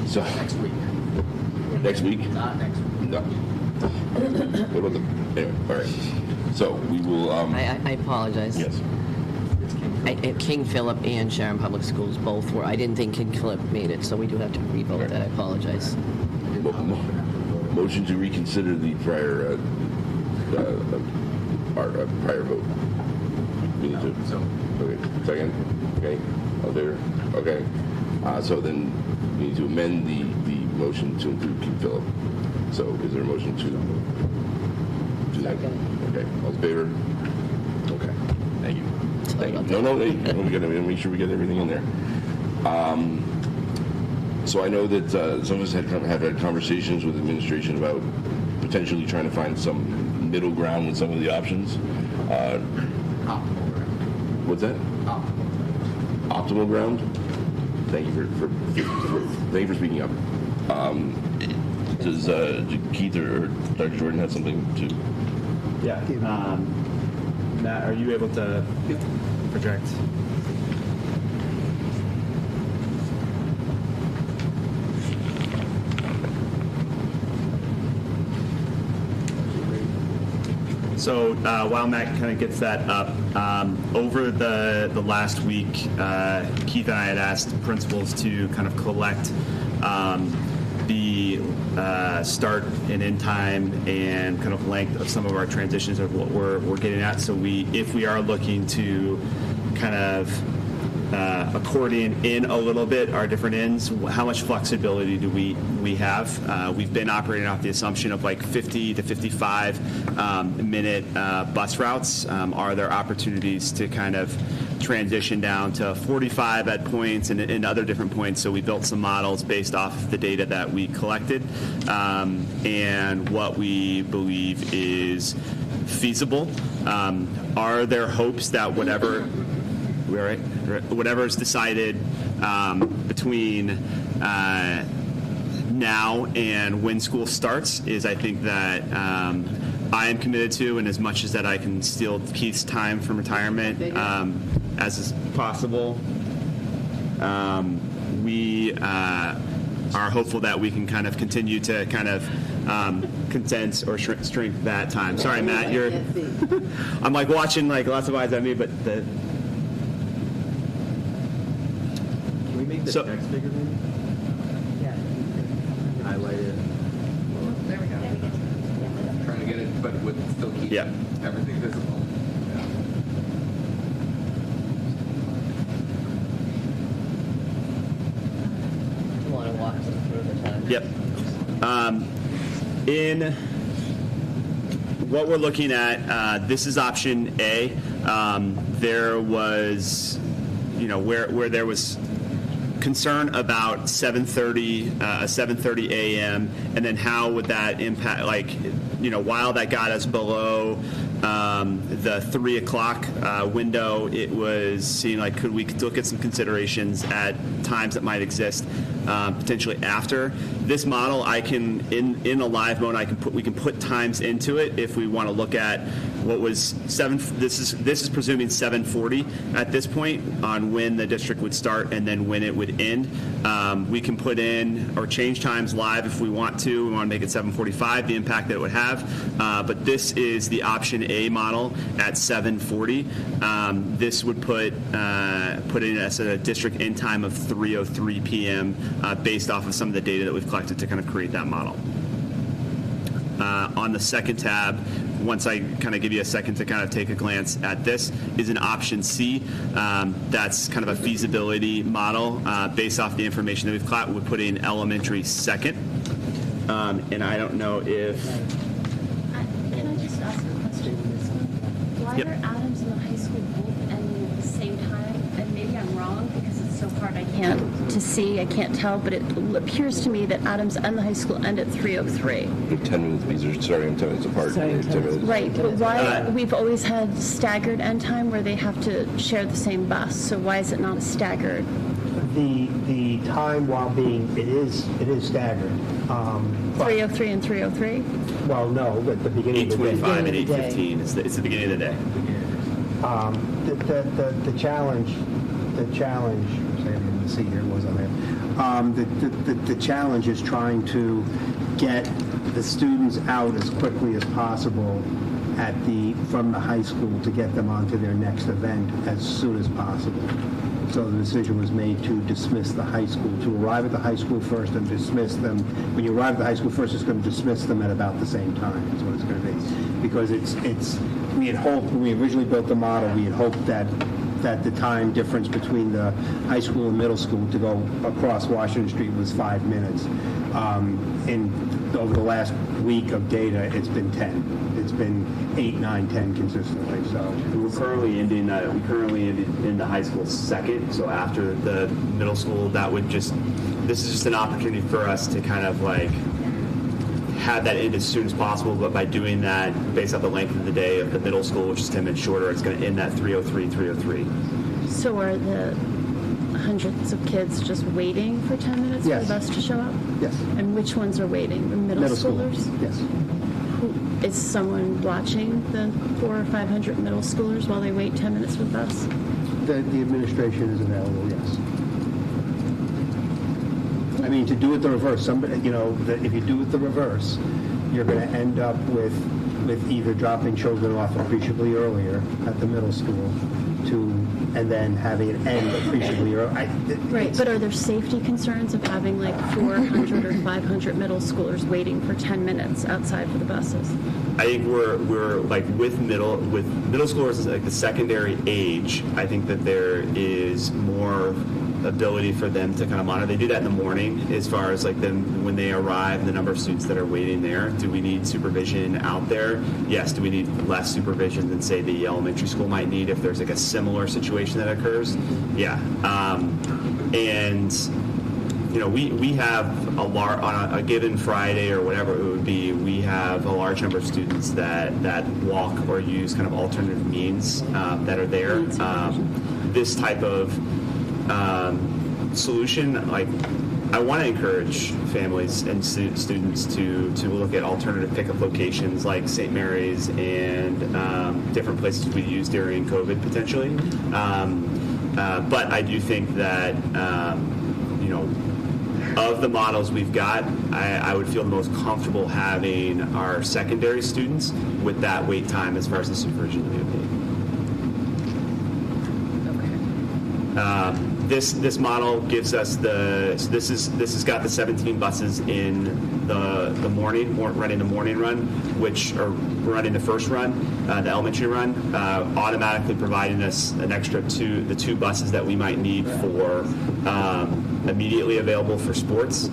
So Next week. Next week? Not next week. No. What about anyway, all right. So we will. I apologize. Yes. King Philip and Sharon Public Schools both were. I didn't think King Philip made it, so we do have to revote that. I apologize. Motion to reconsider the prior prior vote. We need to. So. Okay. Second. Okay. All there. Okay. So then we need to amend the motion to include King Philip. So is there a motion to do that? Okay. All in favor? Okay. Thank you. Thank you. No, we got to make sure we get everything in there. So I know that some of us have had conversations with administration about potentially trying to find some middle ground with some of the options. Optimal ground. What's that? Optimal ground. Thank you for speaking up. Does Keith or Dr. Jordan have something to? Yeah. Matt, are you able to project? So while Matt kind of gets that up, over the last week, Keith and I had asked principals to kind of collect the start and end time and kind of length of some of our transitions of what we're getting at. So if we are looking to kind of accordion in a little bit our different ends, how much flexibility do we have? We've been operating off the assumption of like 50 to 55 minute bus routes. Are there opportunities to kind of transition down to 45 at points and other different points? So we built some models based off the data that we collected and what we believe is feasible. Are there hopes that whatever is decided between now and when school starts is, I think, that I am committed to, and as much as that I can steal Keith's time from retirement as is possible, we are hopeful that we can kind of continue to kind of condense or shrink that time. Sorry, Matt, I'm like watching like lots of eyes on me, but the. Can we make the text bigger, maybe? Yeah. Highlight it. There we go. Trying to get it, but would still keep everything visible. You want to walk them through the time? Yep. In what we're looking at, this is option A. There was, where there was concern about 7:30 a.m. and then how would that impact, while that got us below the 3 o'clock window, it was seeing like, could we look at some considerations at times that might exist potentially after this model. I can in a live mode we can put times into it if we want to look at what was this is presuming 7:40 at this point on when the district would start and then when it would end. We can put in or change times live if we want to. We want to make it 7:45, the impact that it would have. But this is the option A model at 7:40. This would put in as a district end time of 3:03 p.m. Based off of some of the data that we've collected to kind of create that model. On the second tab, once I kind of give you a second to kind of take a glance at this, is an option C. That's kind of a feasibility model based off the information that we've collected. We're putting elementary second. And I don't know if... Can I just ask a question on this one? Why are Adams and the high school both ending at the same time? And maybe I'm wrong because it's so hard I can't tell, but it appears to me that Adams and the high school end at 3:03. 10 minutes, these are starting 10 minutes apart. 10 minutes. Right, but why, we've always had staggered end time where they have to share the same bus, so why is it not staggered? The time while being, it is staggered. 3:03 and 3:03? Well, no, at the beginning of the day. 8:25 and 8:15, it's the beginning of the day. The challenge, I didn't see here, was on there. The challenge is trying to get the students out as quickly as possible from the high school to get them onto their next event as soon as possible. So the decision was made to dismiss the high school, to arrive at the high school first and dismiss them. When you arrive at the high school first, it's going to dismiss them at about the same time, is what it's going to be. Because we had hoped, when we originally built the model, we had hoped that the time difference between the high school and middle school to go across Washington Street was 5 minutes. And over the last week of data, it's been 10. It's been 8, 9, 10 consistently. So we're currently ending in the high school second. So after the middle school, this is just an opportunity for us to kind of like have that end as soon as possible. But by doing that, based off the length of the day of the middle school, which is 10 minutes shorter, it's going to end at 3:03, 3:03. So are the hundreds of kids just waiting for 10 minutes for the bus to show up? Yes. And which ones are waiting? The middle schoolers? Yes. Is someone watching the 400 or 500 middle schoolers while they wait 10 minutes for the bus? The administration is available, yes. I mean, to do it the reverse, if you do it the reverse, you're going to end up with either dropping children off appreciably earlier at the middle school and then having it end appreciably early. Right, but are there safety concerns of having like 400 or 500 middle schoolers waiting for 10 minutes outside for the buses? I think we're like with middle schoolers is like the secondary age. I think that there is more ability for them to kind of monitor. They do that in the morning as far as like them when they arrive and the number of students that are waiting there. Do we need supervision out there? Yes. Do we need less supervision than say the elementary school might need if there's like a similar situation that occurs? Yeah. And you know, we have on a given Friday or whatever it would be, we have a large number of students that walk or use kind of alternative means that are there. This type of solution, like I want to encourage families and students to look at alternative pickup locations like St. Mary's and different places we use during COVID potentially. But I do think that you know, of the models we've got, I would feel the most comfortable having our secondary students with that wait time as far as the supervision that we would need. This model gives us this has got the 17 buses in the morning, running the morning run, which are running the first run, the elementary run, automatically providing us an extra the two buses that we might need for immediately available for sports.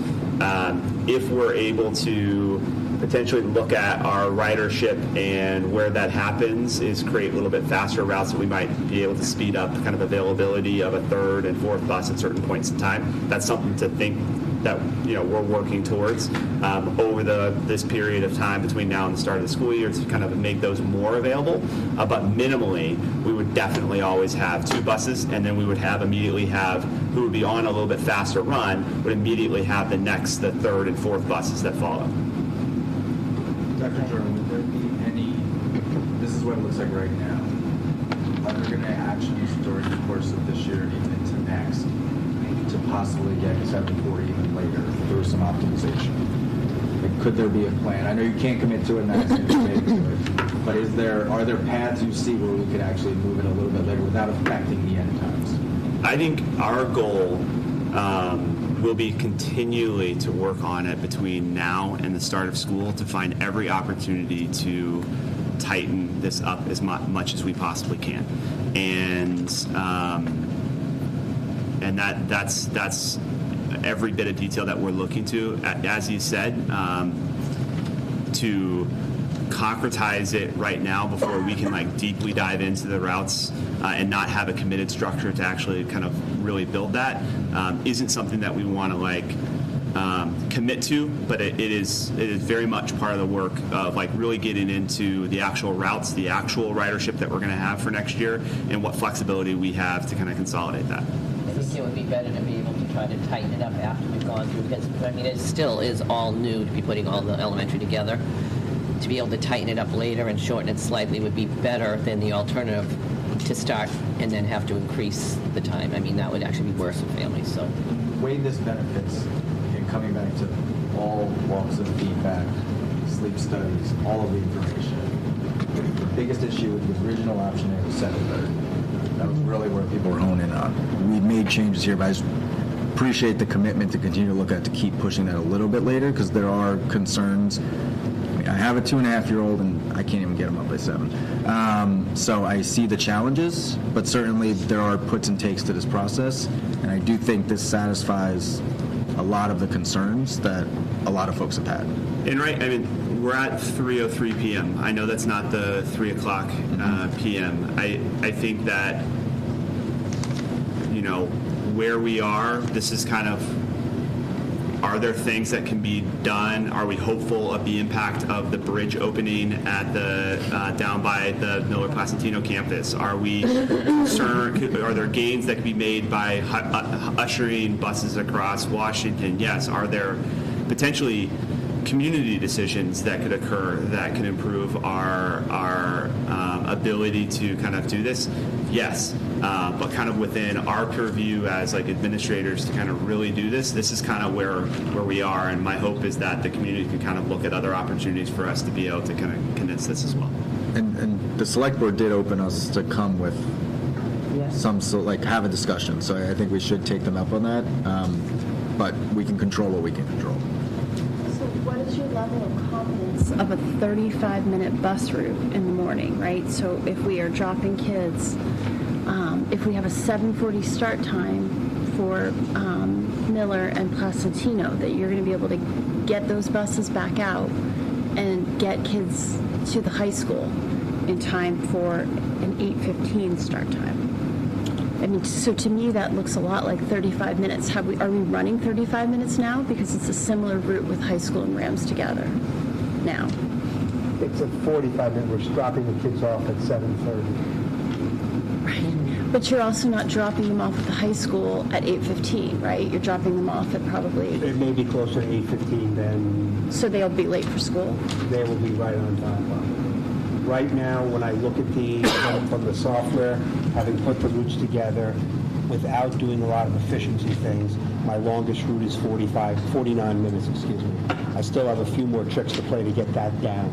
If we're able to potentially look at our ridership and where that happens is create a little bit faster routes that we might be able to speed up kind of availability of a third and fourth bus at certain points in time. That's something to think that, you know, we're working towards over this period of time between now and the start of the school year to kind of make those more available. But minimally, we would definitely always have two buses, and then we would immediately have who would be on a little bit faster run would immediately have the third and fourth buses that follow. Dr. Jordan, would there be any, this is what it looks like right now, are there going to actions during the course of this year and even into next to possibly get 740 even later through some optimization? Like, could there be a plan? I know you can't commit to it and that's committed to it, but are there paths you see where we could actually move it a little bit later without affecting the end times? I think our goal will be continually to work on it between now and the start of school to find every opportunity to tighten this up as much as we possibly can, and that's every bit of detail that we're looking to, as you said, to concretize it right now before we can like deeply dive into the routes and not have a committed structure to actually kind of really build that isn't something that we want to like commit to, but it is very much part of the work of like really getting into the actual routes, the actual ridership that we're going to have for next year, and what flexibility we have to kind of consolidate that. I think it would be better to be able to try to tighten it up after we've gone through, because I mean it still is all new to be putting all the elementary together. To be able to tighten it up later and shorten it slightly would be better than the alternative to start and then have to increase the time. I mean, that would actually be worse for families. So, way this benefits, and coming back to all walks of feedback, sleep studies, all of the information. The biggest issue with the original option was 7:30. That was really where people were honing on. We made changes here, but I just appreciate the commitment to continue to look at to keep pushing that a little bit later, because there are concerns. I have a 2.5-year-old and I can't even get him up by 7. So I see the challenges, but certainly there are puts and takes to this process, and I do think this satisfies a lot of the concerns that a lot of folks have had. And right, I mean, we're at 3:03 p.m. I know that's not the 3 o'clock p.m. I think that, you know, where we are, this is kind of, are there things that can be done? Are we hopeful of the impact of the bridge opening at the down by the Miller Placentino campus? Are we concerned? Are there gains that can be made by ushering buses across Washington? Yes. Are there potentially community decisions that could occur that can improve our ability to kind of do this? Yes. but kind of within our purview as like administrators to kind of really do this is kind of where we are, and my hope is that the community can kind of look at other opportunities for us to be able to kind of condense this as well. And the select board did open us to come with some have a discussion. So I think we should take them up on that. But we can control what we can control. So what is your level of confidence of a 35-minute bus route in the morning, right? So if we are dropping kids, if we have a 7:40 start time for Miller and Placentino, that you're going to be able to get those buses back out and get kids to the high school in time for an 8:15 start time. I mean, so to me, that looks a lot like 35 minutes. Are we running 35 minutes now? Because it's a similar route with high school and Rams together now. It's a 45 minute. We're dropping the kids off at 7:30. Right. But you're also not dropping them off at the high school at 8:15, right? You're dropping them off at probably... It may be closer to 8:15 than... So they'll be late for school? They will be right on time. Right now, when I look at from the software, having put the routes together, without doing a lot of efficiency things, my longest route is 49 minutes, excuse me. I still have a few more tricks to play to get that down.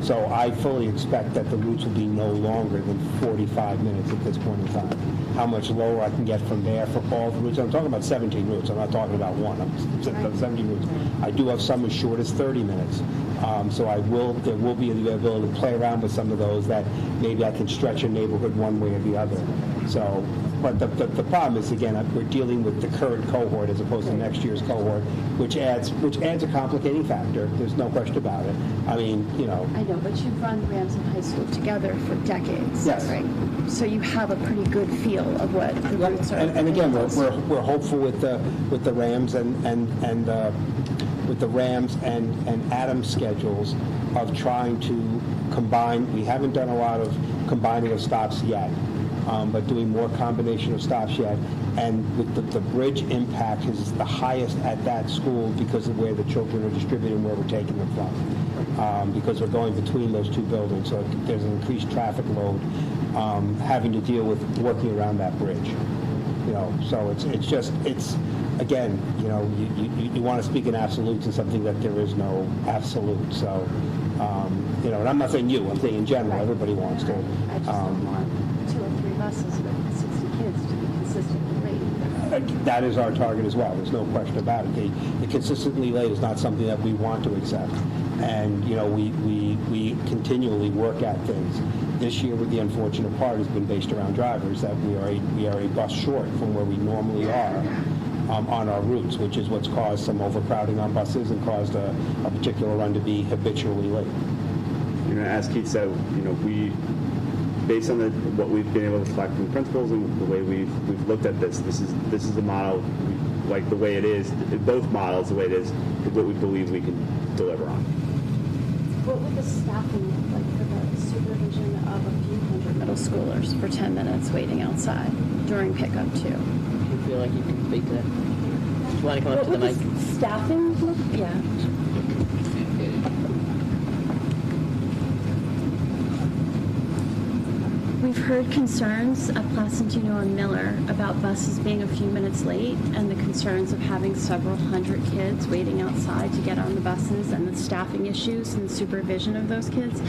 So I fully expect that the routes will be no longer than 45 minutes at this point in time. How much lower I can get from there for all the routes. I'm talking about 17 routes. I'm not talking about one. I'm 17 routes. I do have some as short as 30 minutes. So there will be the ability to play around with some of those that maybe I can stretch a neighborhood one way or the other. So, but the problem is, again, we're dealing with the current cohort as opposed to next year's cohort, which adds a complicating factor. There's no question about it. I mean, I know, but you've run Rams and high school together for decades, yes, right? So you have a pretty good feel of what the routes are. And again, we're hopeful with the Rams with the Rams and Adams schedules of trying to combine. We haven't done a lot of combining of stops yet, but doing more combination of stops yet. And with the bridge impact is the highest at that school because of where the children are distributed and where we're taking them from. Because we're going between those two buildings, so there's an increased traffic load having to deal with working around that bridge. So it's again, you want to speak in absolutes in something that there is no absolute. So, and I'm not saying you, I'm saying in general, everybody wants to. I just don't want 2 or 3 buses with 60 kids to be consistently late. That is our target as well. There's no question about it. The consistently late is not something that we want to accept. And, we continually work at things. This year, with the unfortunate part, has been based around drivers, that we are a bus short from where we normally are on our routes, which is what's caused some overcrowding on buses and caused a particular run to be habitually late. As Keith said, we, based on what we've been able to collect from the principals and the way we've looked at this is the model, like the way it is, both models, the way it is what we believe we can deliver on. What would the staffing look like for the supervision of a few hundred middle schoolers for 10 minutes waiting outside during pickup too? You feel like you can speak to that? Do you want to come up to the mic? Staffing look? Yeah. We've heard concerns at Placentino and Miller about buses being a few minutes late and the concerns of having several hundred kids waiting outside to get on the buses and the staffing issues and the supervision of those kids.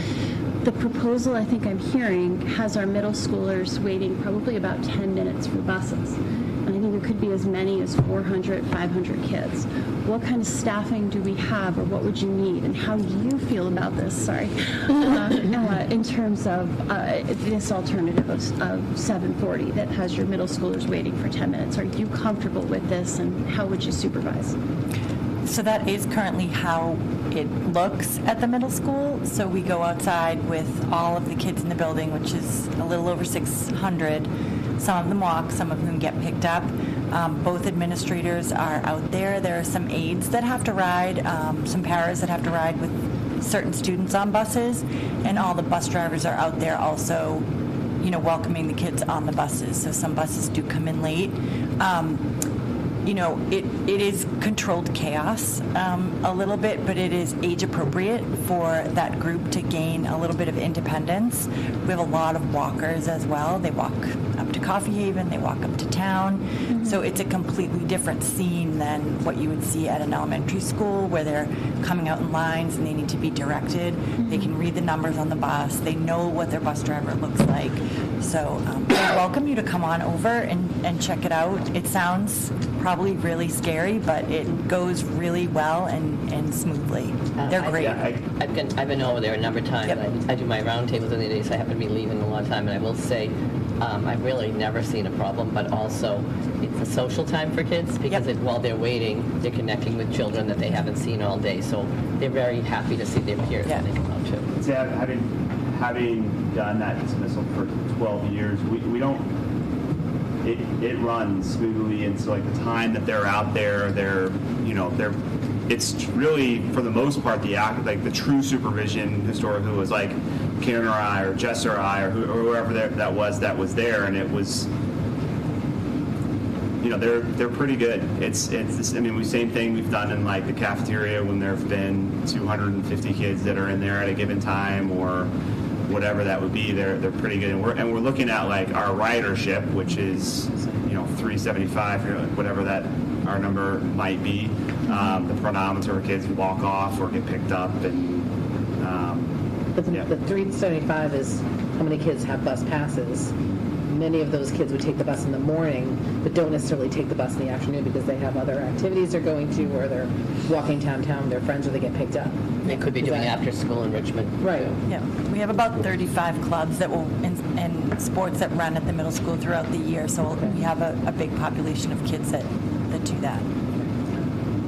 The proposal I think I'm hearing has our middle schoolers waiting probably about 10 minutes for buses. And I think there could be as many as 400, 500 kids. What kind of staffing do we have, or what would you need, and how do you feel about this, in terms of this alternative of 740 that has your middle schoolers waiting for 10 minutes? Are you comfortable with this, and how would you supervise? So that is currently how it looks at the middle school. So we go outside with all of the kids in the building, which is a little over 600. Some of them walk, some of them get picked up. Both administrators are out there. There are some aides that have to ride, some paras that have to ride with certain students on buses, and all the bus drivers are out there also, welcoming the kids on the buses. So some buses do come in late. you know, it is controlled chaos a little bit, but it is age appropriate for that group to gain a little bit of independence. We have a lot of walkers as well. They walk up to Coffee Haven, they walk up to town. So it's a completely different scene than what you would see at an elementary school where they're coming out in lines and they need to be directed. They can read the numbers on the bus. They know what their bus driver looks like. So I welcome you to come on over and check it out. It sounds probably really scary, but it goes really well and smoothly. They're great. I've been over there a number of times. Yep. I do my roundtables in the day, so I happen to be leaving a lot of time, and I will say I've really never seen a problem, but also it's a social time for kids because while they're waiting, they're connecting with children that they haven't seen all day, so they're very happy to see their peers when they come out too. So having done that dismissal for 12 years, we don't, it runs smoothly, and so like the time that they're out there, it's really, for the most part, the true supervision historically was like Karen or I or Jess or I or whoever that was there, and it was, they're pretty good. It's this, I mean, same thing we've done in like the cafeteria when there have been 250 kids that are in there at a given time or whatever that would be. They're pretty good, and we're looking at like our ridership, which is 375, whatever that our number might be. The predominance of kids walk off or get picked up, and But the 375 is how many kids have bus passes. Many of those kids would take the bus in the morning, but don't necessarily take the bus in the afternoon because they have other activities they're going to, or they're walking downtown with their friends, or they get picked up. They could be doing after school enrichment. Right. Yeah, we have about 35 clubs that will in sports that run at the middle school throughout the year. So we have a big population of kids that do that.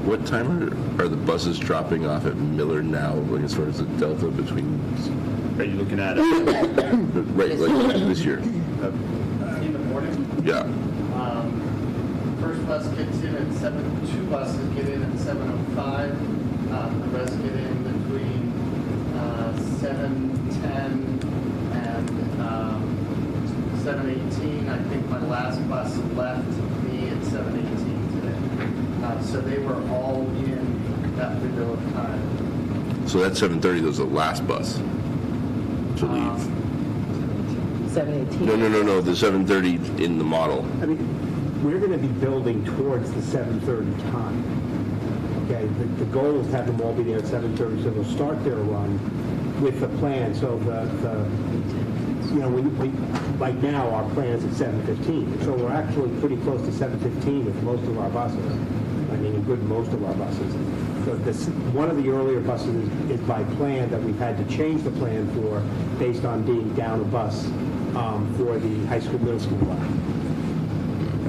What time are the buses dropping off at Miller now, like as far as the delta between? Are you looking at it? Right, like this year. In the morning? Yeah. First bus gets in at 7, 2 buses get in at 7:05. The rest get in between 7:10 and 7:18. I think my last bus left me at 7:18 today. So they were all in that window of time. So that 7:30 was the last bus to leave. 7:18. No. The 7:30 in the model. I mean, we're going to be building towards the 7:30 time. Okay, the goal is to have them all be there at 7:30, so they'll start their run with a plan. So like now, our plan is at 7:15. So we're actually pretty close to 7:15 with most of our buses. I mean, a good most of our buses. So one of the earlier buses is by plan that we've had to change the plan for based on being down a bus for the high school, middle school line.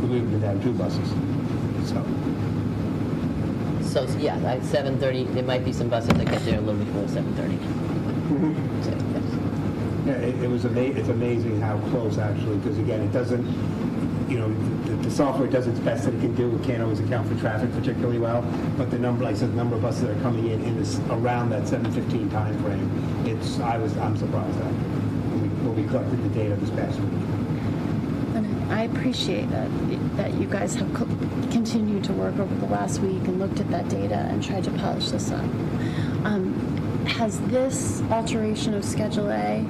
We've been down 2 buses. So yeah, at 7:30, there might be some buses that get there a little before 7:30. Yeah, it's amazing how close actually, because again, it doesn't, the software does its best that it can do. It can't always account for traffic particularly well, but the number, like I said, the number of buses that are coming in this around that 7:15 time frame, I'm surprised at. When we collected the data this past week. And I appreciate that you guys have continued to work over the last week and looked at that data and tried to polish this up. Has this alteration of Schedule A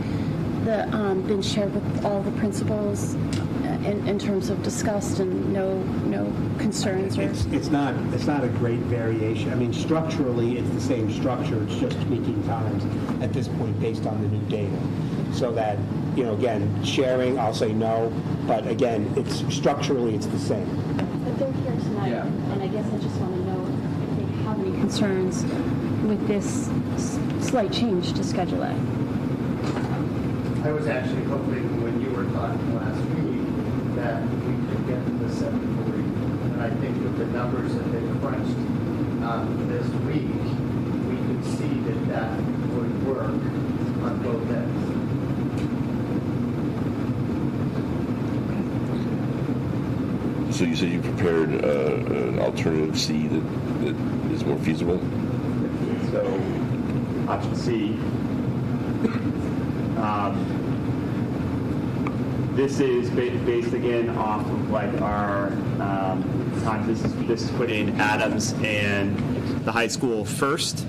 been shared with all the principals in terms of discussed and no concerns? It's not a great variation. I mean, structurally, it's the same structure. It's just tweaking times at this point based on the new data. So that, again, sharing, I'll say no, but again, structurally it's the same. But they're here tonight, and I guess I just want to know if they have any concerns with this slight change to Schedule A. I was actually hoping when you were talking last week that we could get to the 740. And I think with the numbers that they crunched this week, we could see that would work on both ends. So you said you prepared an alternative C that is more feasible? So option C, This is based again off of like our times. This is putting Adams and the high school first,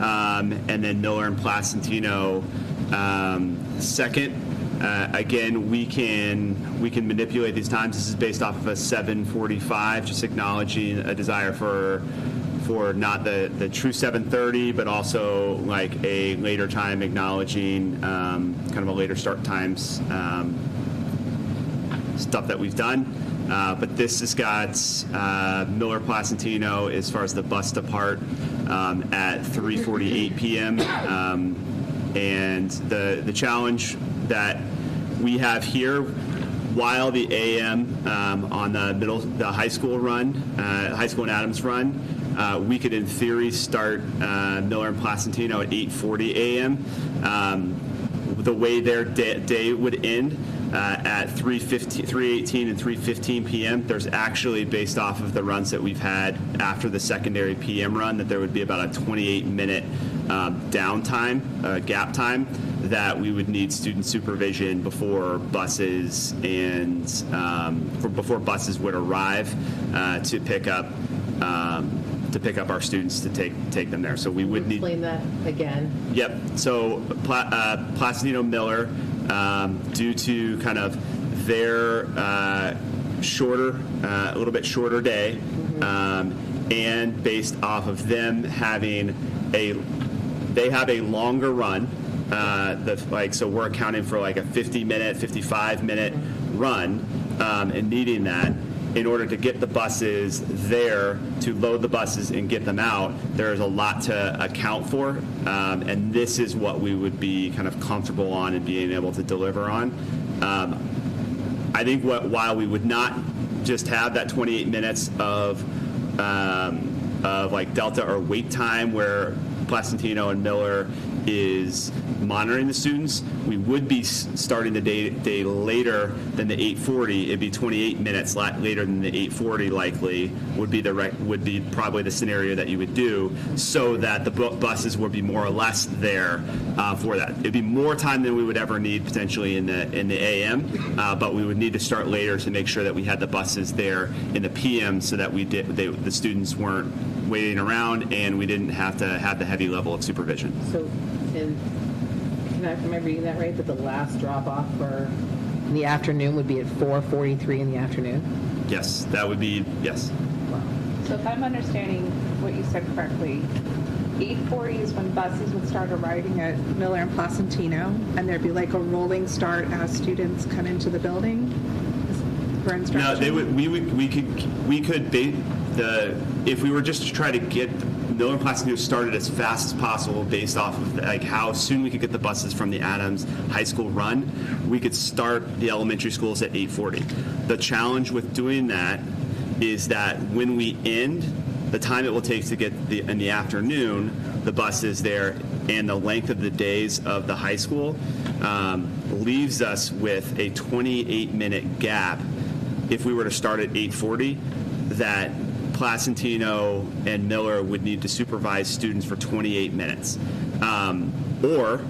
and then Miller and Placentino second. Again, we can manipulate these times. This is based off of a 7:45, just acknowledging a desire for not the true 7:30, but also like a later time, acknowledging kind of a later start times stuff that we've done. But this has got Miller Placentino as far as the bus depart at 3:48 p.m. And the challenge that we have here, while the AM on the high school run, high school and Adams run, we could in theory start Miller and Placentino at 8:40 a.m. The way their day would end at 3:18 and 3:15 p.m. There's actually, based off of the runs that we've had after the secondary PM run, that there would be about a 28-minute downtime, gap time, that we would need student supervision before buses before buses would arrive to pick up our students to take them there. So we would need. Explain that again. Yep. So Placentino Miller, due to kind of their shorter, a little bit shorter day, and based off of them having they have a longer run. So we're accounting for like a 50-minute, 55-minute run, and needing that in order to get the buses there, to load the buses and get them out. There's a lot to account for, and this is what we would be kind of comfortable on and being able to deliver on. I think while we would not just have that 28 minutes of like delta or wait time where Placentino and Miller is monitoring the students, we would be starting the day later than the 8:40. It'd be 28 minutes later than the 8:40 likely would be probably the scenario that you would do, so that the buses would be more or less there for that. It'd be more time than we would ever need potentially in the AM, but we would need to start later to make sure that we had the buses there in the PM, so that the students weren't waiting around and we didn't have to have the heavy level of supervision. So, am I reading that right? That the last drop off for in the afternoon would be at 4:43 in the afternoon? Yes, that would be, yes. So if I'm understanding what you said correctly, 8:40 is when buses would start arriving at Miller and Placentino, and there'd be like a rolling start as students come into the building for instruction? No, if we were just to try to get Miller and Placentino started as fast as possible based off of like how soon we could get the buses from the Adams High School run, we could start the elementary schools at 8:40. The challenge with doing that is that when we end, the time it will take to get in the afternoon the buses there, and the length of the days of the high school leaves us with a 28-minute gap if we were to start at 8:40, that Placentino and Miller would need to supervise students for 28 minutes. Or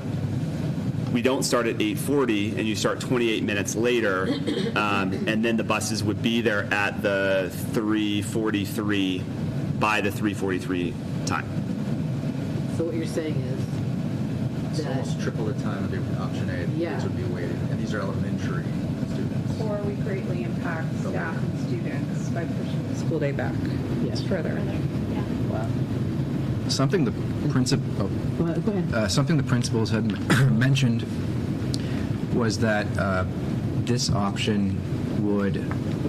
we don't start at 8:40 and you start 28 minutes later, and then the buses would be there at the 3:43 by the 3:43 time. So what you're saying is It's almost triple the time of the option A. Yeah. Kids would be waiting, and these are elementary students. Or we greatly impact staff and students by pushing the school day back further. Something the something the principals had mentioned was that this option would,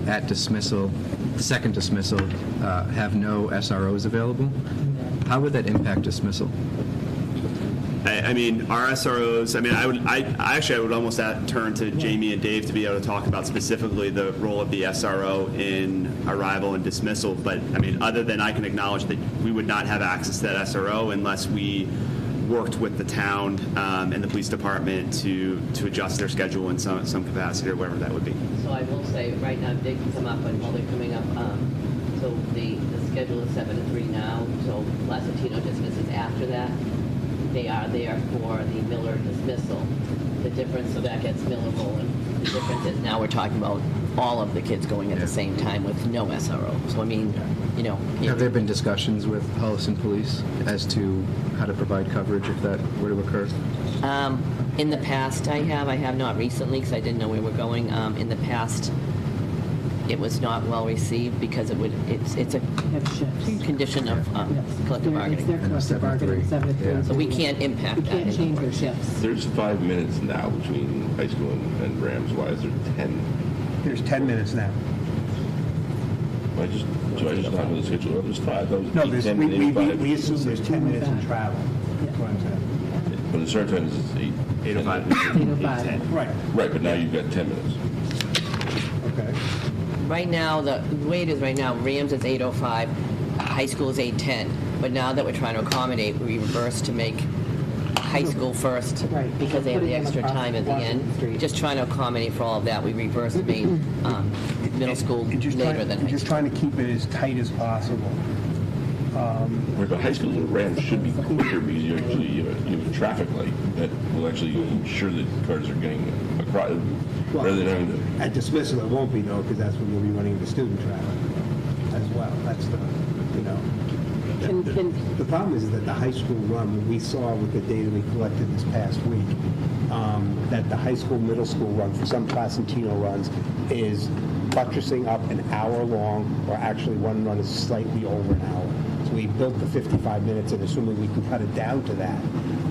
at dismissal, second dismissal, have no SROs available. How would that impact dismissal? I mean, our SROs, I would almost turn to Jamie and Dave to be able to talk about specifically the role of the SRO in arrival and dismissal. But, I mean, other than I can acknowledge that we would not have access to that SRO unless we worked with the town and the police department to adjust their schedule in some capacity or whatever that would be. So I will say, right now, they can come up, and while they're coming up, so the schedule is 7 to 3 now, so Placentino dismisses after that. They are there for the Miller dismissal. The difference, so that gets Miller rolling. The difference is now we're talking about all of the kids going at the same time with no SRO. So I mean, Have there been discussions with Holliston Police as to how to provide coverage if that were to occur? In the past, I have not recently because I didn't know we were going. In the past, it was not well received because it's a condition of collective bargaining. It's their collective bargaining, 7 to 3. So we can't impact We that. can't change their shifts. There's 5 minutes now between high school and Rams. Why is there 10? There's 10 minutes now. Do I just not know the schedule? Oh, there's 5. That was No, 8, 10, and 85. we assume there's 10 minutes in travel. That's what I'm saying. But the start time is 8:05. 8:05. Right. Right, but now you've got 10 minutes. Okay. Right now, the way it is right now, Rams is 8:05, high school is 8:10. But now that we're trying to accommodate, we reverse to make high school first because they have the extra time at the end. Just trying to accommodate for all of that, we reverse and made middle school later than high school. Just trying to keep it as tight as possible. Right, but high school and Rams should be quicker because you have a traffic light that will actually ensure that cars are getting across rather than having to. At dismissal, it won't be though, because that's when you'll be running the student traffic as well. That's the, the problem is that the high school run, what we saw with the data we collected this past week, that the high school, middle school run for some Placentino runs is buttressing up an hour long, or actually one run is slightly over an hour. So we built the 55 minutes and assuming we can cut it down to that.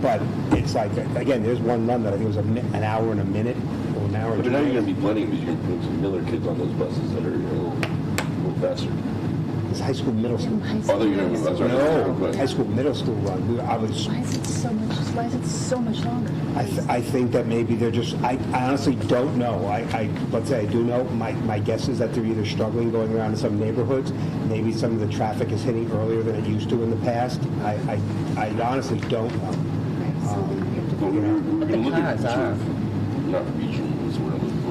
But it's like, again, there's one run that I think was an hour and a minute, or an hour and But now you're going to be planning because you're going to put some Miller kids on those buses that are a little faster. It's high school, middle school. Oh, you're going to No, high school, middle school run. Why is it so much longer? I think that maybe they're just, I honestly don't know. Let's say I do know. My guess is that they're either struggling going around in some neighborhoods. Maybe some of the traffic is hitting earlier than it used to in the past. I honestly don't know. But the cars are. Not regional is what I'm looking for.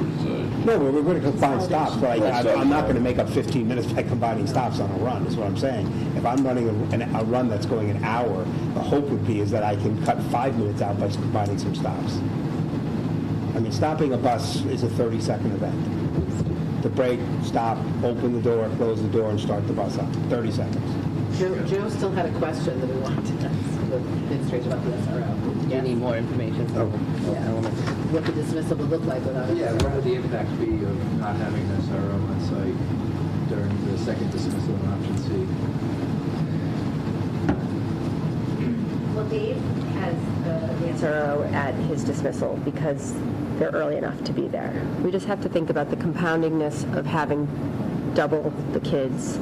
No, we're going to combine stops, but I'm not going to make up 15 minutes by combining stops on a run, is what I'm saying. If I'm running a run that's going an hour, the hope would be is that I can cut 5 minutes out by combining some stops. I mean, stopping a bus is a 30-second event. The brake, stop, open the door, close the door, and start the bus up. 30 seconds. Joe still had a question that we wanted to ask the administrator about the SRO. Do you need more information? What the dismissal would look like without it. Yeah, what would the impact be of not having an SRO on site during the second dismissal in option C? Well, Dave has the SRO at his dismissal because they're early enough to be there. We just have to think about the compoundingness of having double the kids,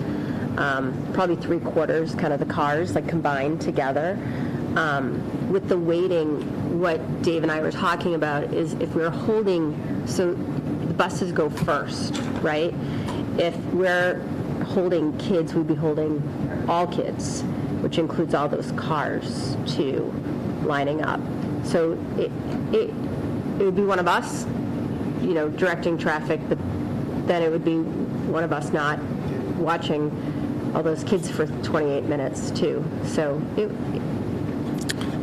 probably 3/4 kind of the cars, like combined together. With the waiting, what Dave and I were talking about is if we're holding, so the buses go first, right? If we're holding kids, we'd be holding all kids, which includes all those cars too, lining up. So it would be one of us, directing traffic, but then it would be one of us not watching all those kids for 28 minutes too. So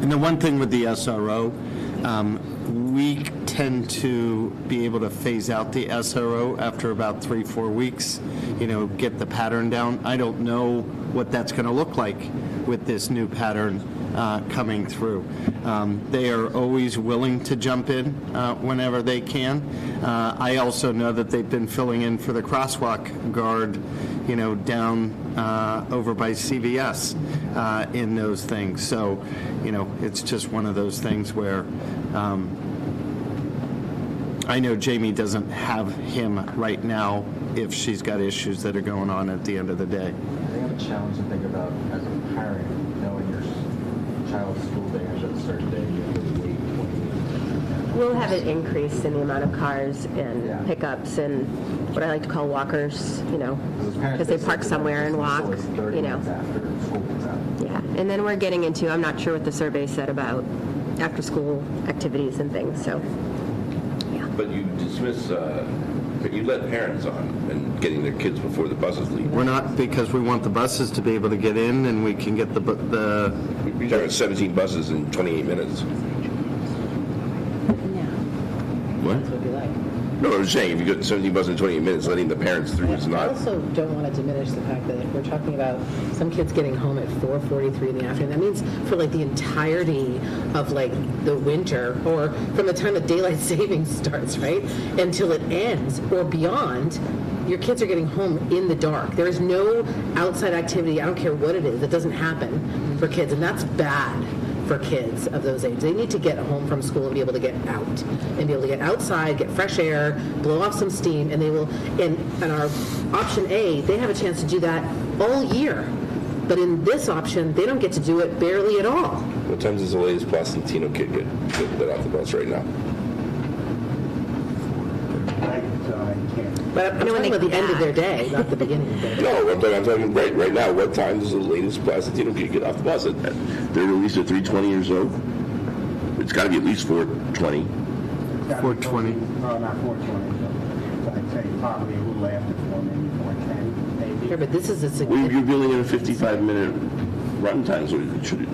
And the one thing with the SRO, we tend to be able to phase out the SRO after about 3-4 weeks, get the pattern down. I don't know what that's going to look like with this new pattern coming through. They are always willing to jump in whenever they can. I also know that they've been filling in for the crosswalk guard, down over by CVS in those things. So, it's just one of those things where I know Jamie doesn't have him right now if she's got issues that are going on at the end of the day. I think it's a challenge to think about as a parent, knowing your child's school day ends at a certain day, you have to wait 20 minutes. we'll have an increase in the amount of cars and pickups and what I like to call walkers, because they park somewhere and walk, Yeah, and then we're getting into, I'm not sure what the survey said about after-school activities and things, so. But you dismiss, but you let parents on and getting their kids before the buses leave. We're not, because we want the buses to be able to get in and we can get the You're talking 17 buses in 28 minutes. What? That's what we like. No, I'm saying, if you got 17 buses in 28 minutes, letting the parents through is I not... also don't want to diminish the fact that if we're talking about some kids getting home at 4:43 in the afternoon, that means for like the entirety of like the winter, or from the time that daylight savings starts, right, until it ends or beyond, your kids are getting home in the dark. There is no outside activity, I don't care what it is, that doesn't happen for kids, and that's bad for kids of those ages. They need to get home from school and be able to get out and be able to get outside, get fresh air, blow off some steam, and they will, and our option A, they have a chance to do that all year. But in this option, they don't get to do it barely at all. What time does the latest Placentino kid get off the bus right now? But I'm talking about the end of their day, not the beginning of their day. No, I'm talking right now. What time does the latest Placentino kid get off the bus? They're at least at 3:20 or so. It's got to be at least 4:20. 4:20. No, not 4:20. So I'd say probably a little after 4, maybe 4:10, maybe. Yeah, but this is a Well, significant... you're building in a 55-minute run time, so it should fit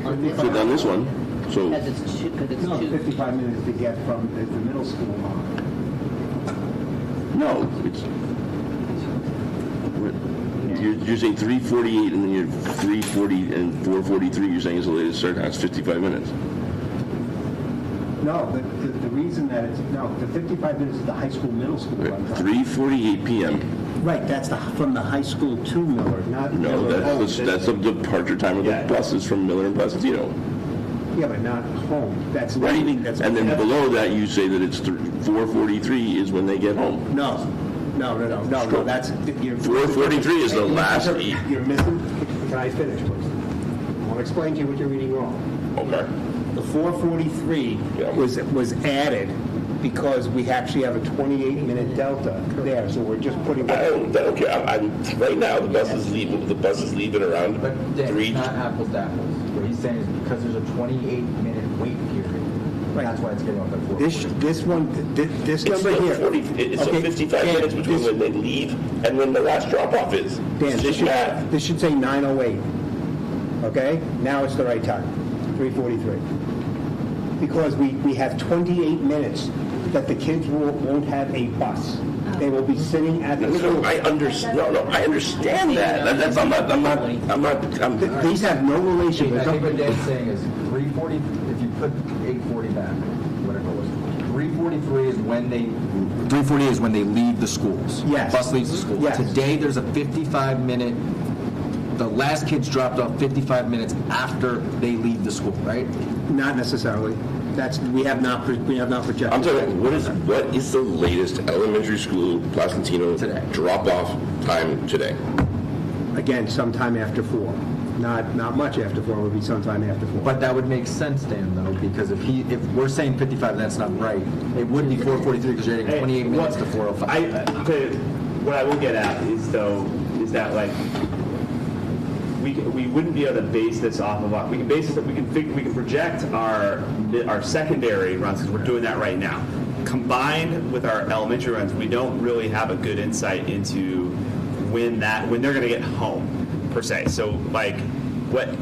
on this one. So No, 55 minutes to get from the middle school on. no, you're saying 3:48 and then you're 3:40 and 4:43. You're saying is the latest start time. It's 55 minutes. No, the reason that it's, no, the 55 minutes is the high school, middle school run time. 3:48 p.m. Right, that's from the high school to Miller, not No, Miller. that's the departure time of the buses from Miller and Placentino. Yeah, but not home. That's Right, leaving. That's and then below that you say that it's 4:43 is when they get home. No, that's... 4:43 is the last... You're missing... Can I finish, please? I want to explain to you what you're reading wrong. Okay. The 4:43 was added because we actually have a 28-minute delta there, so we're just putting... I don't care. Right now, the bus is leaving around But Dan, 3... it's not apples to apples. What he's saying is because there's a 28-minute wait period, that's why it's getting off at 4:40. This number here... It's a 55 minutes between when they leave and when the last drop-off is. Dan, this should say 9:08. Okay? Now it's the right time, 3:43. Because we have 28 minutes that the kids won't have a bus. They will be sitting at the school. I understand. I understand that. I'm not. These have no relation. I think what Dan's saying is 3:40. If you put 8:40 back, whatever it was, 3:43 is when they. 3:40 is when they leave the schools. Yes. Bus leaves the school. Yes. Today there's a 55-minute. The last kids dropped off 55 minutes after they leave the school, right? Not necessarily. We have not projected. I'm talking. What is the latest elementary school Placentino drop-off time today? Again, sometime after 4. Not much after 4. Would be sometime after 4. But that would make sense, Dan, though, because if we're saying 55, that's not right. It would be 4:43 because you're adding 28 minutes to 4:05. What I will get at is that like we wouldn't be able to base this off of we can base it. We can project our secondary runs because we're doing that right now. Combined with our elementary runs, we don't really have a good insight into when they're going to get home per se. So like what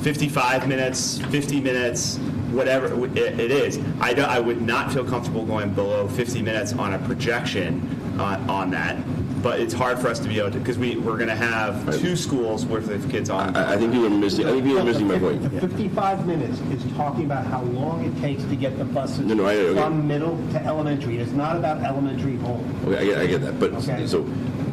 55 minutes, 50 minutes, whatever it is. I would not feel comfortable going below 50 minutes on a projection on that. But it's hard for us to be able to, because we're going to have 2 schools worth of kids on. I think you're missing my point. The 55 minutes is talking about how long it takes to get the buses I from middle to elementary. It's not about elementary home. Okay, I get that. But so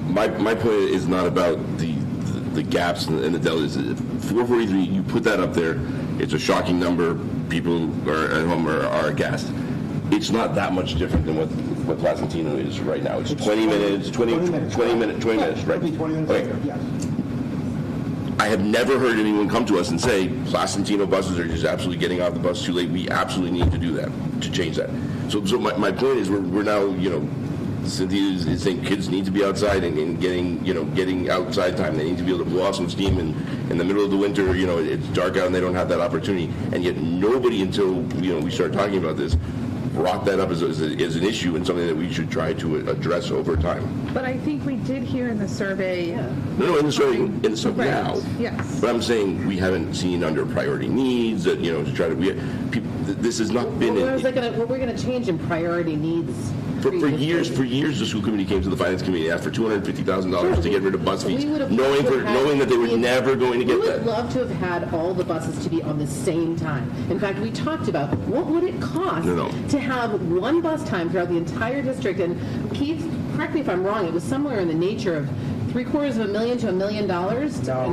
my point is not about the gaps and the deltas. 4:43, you put that up there. It's a shocking number. People are at home are aghast. It's not that much different than what Placentino is right now. It's 20 minutes, 20 minutes, right? Okay. I have never heard anyone come to us and say, Placentino buses are just absolutely getting off the bus too late. We absolutely need to do that, to change that. So my point is we're now, Cynthia is saying kids need to be outside and getting outside time. They need to be able to blow off some steam in the middle of the winter. It's dark out and they don't have that opportunity. And yet nobody until we start talking about this brought that up as an issue and something that we should try to address over time. But I think we did hear in the survey. No, in the survey Right. now. Yes. But I'm saying we haven't seen under priority needs that, to try to, this has not been. What we're going to change in priority needs. For years, the school committee came to the finance committee and asked for $250,000 to get rid of bus fees, knowing that they were never going to get We that. would love to have had all the buses to be on the same time. In fact, we talked about what would it cost to have one bus time throughout the entire district. And Keith, correct me if I'm wrong, it was somewhere in the nature of $750,000 to $1 million in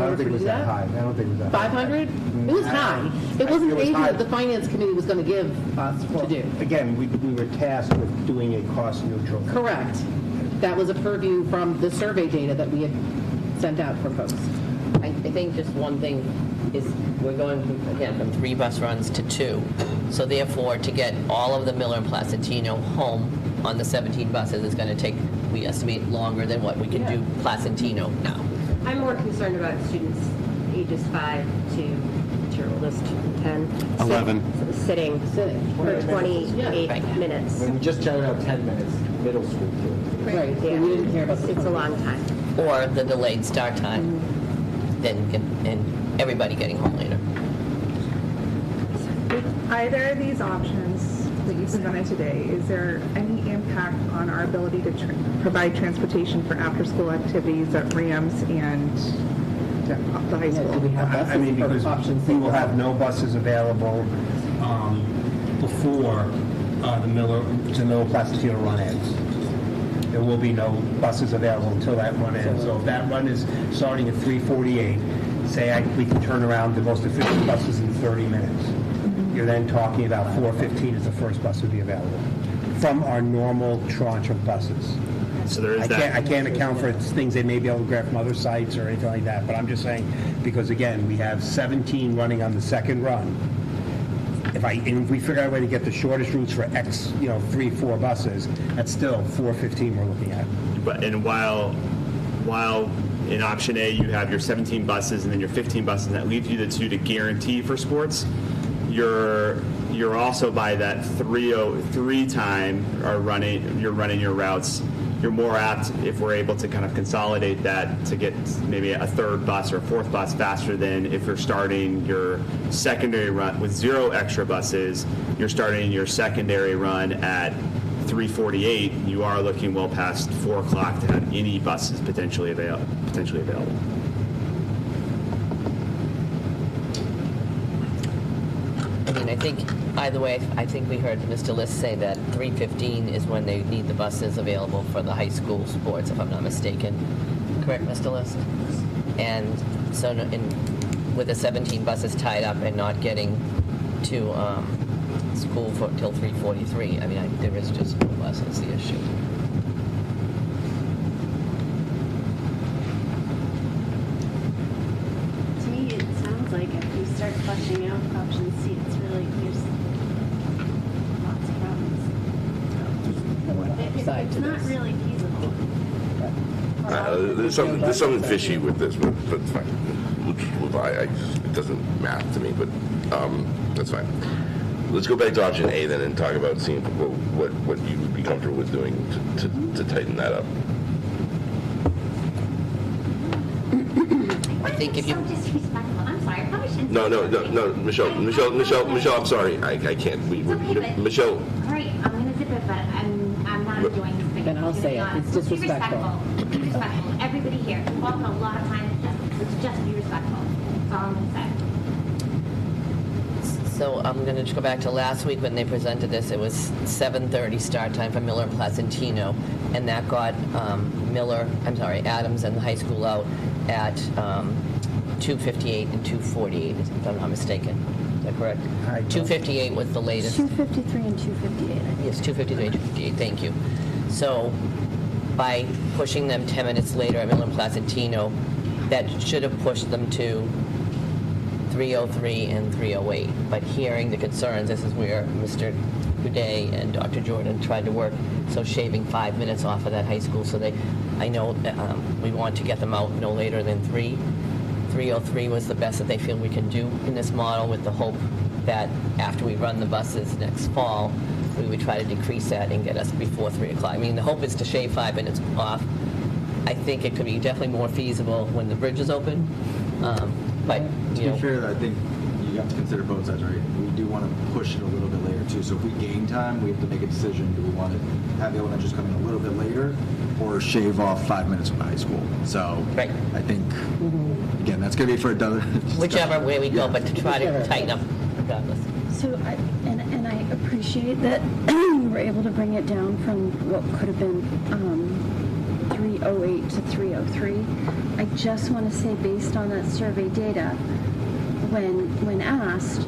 order to do that. I don't think it was that high. 500? It was high. It wasn't anything that the finance committee was going to give us to do. Again, we were tasked with doing a cost neutral. Correct. That was a purview from the survey data that we had sent out for folks. I think just one thing is we're going from 3 bus runs to 2. So therefore, to get all of the Miller and Placentino home on the 17 buses is going to take, we estimate, longer than what we can do Placentino now. I'm more concerned about students ages 5 to, what's your oldest, 10? 11. Sitting for 28 minutes. We just chatted out 10 minutes, middle school too. Right. Yeah. We didn't care about It's a long time. Or the delayed start time, and everybody getting home later. With either of these options that you presented today, is there any impact on our ability to provide transportation for after-school activities at Rams and the high school? Do we have buses I mean, because options? we will have no buses available before the Miller Placentino run ends. There will be no buses available until that run ends. So if that run is starting at 3:48, say we can turn around the most efficient buses in 30 minutes. You're then talking about 4:15 is the first bus would be available from our normal tranche of buses. So there is I can't account for things they may be able to grab from other sites or anything like that, but I'm just saying, because again, we have 17 running on the second run. If we figure out a way to get the shortest routes for X, 3-4 buses, that's still 4:15 we're looking at. And while in option A you have your 17 buses and then your 15 buses, and that leaves you the 2 to guarantee for sports, you're also by that 3:03 time you're running your routes. You're more apt, if we're able to kind of consolidate that, to get maybe a 3rd bus or a 4th bus faster than if you're starting your secondary run with 0 extra buses. You're starting your secondary run at 3:48. You are looking well past 4 o'clock to have any buses potentially available. I mean, I think either way, I think we heard Mr. List say that 3:15 is when they need the buses available for the high school sports, if I'm not mistaken. Correct, Mr. List? And so with the 17 buses tied up and not getting to school till 3:43, I mean, there is just no bus. That's the issue. To me, it sounds like if you start fleshing out option C, it's really, there's lots of problems. It's not really feasible. There's something fishy with this, but fine. It doesn't matter to me, but that's fine. Let's go back to option A then and talk about seeing what you would be comfortable with doing to tighten that up. I think if you... So disrespectful. I'm sorry. I probably shouldn't. No, Michelle, I'm sorry. I can't. Michelle. All right, I'm going to zip it, but I'm not enjoying this thing. Then I'll say it. It's disrespectful. Be respectful. Everybody here. We've all put a lot of time into this. It's just be respectful. That's all I'm going to say. So I'm going to go back to last week when they presented this. It was 7:30 start time for Miller and Placentino, and that got Adams and the high school out at 2:58 and 2:48, if I'm not mistaken. Is that correct? 2:58 was the latest. 2:53 and 2:58. Yes, 2:53 and 2:58. Thank you. So by pushing them 10 minutes later at Miller and Placentino, that should have pushed them to 3:03 and 3:08. But hearing the concerns, this is where Mr. Goudet and Dr. Jordan tried to work, so shaving 5 minutes off of that high school. So I know we want to get them out no later than 3. 3:03 was the best that they feel we can do in this model, with the hope that after we run the buses next fall, we would try to decrease that and get us before 3 o'clock. I mean, the hope is to shave 5 minutes off. I think it could be definitely more feasible when the bridge is open. But, To you know. be fair, I think you have to consider both sides, right? We do want to push it a little bit later too. So if we gain time, we have to make a decision. Do we want to have the elementaries come in a little bit later or shave off 5 minutes from high school? So I think, again, that's going to be for another Whichever way we go, but to try to tighten up regardless. So, and I appreciate that you were able to bring it down from what could have been 308 to 303. I just want to say, based on that survey data, when asked,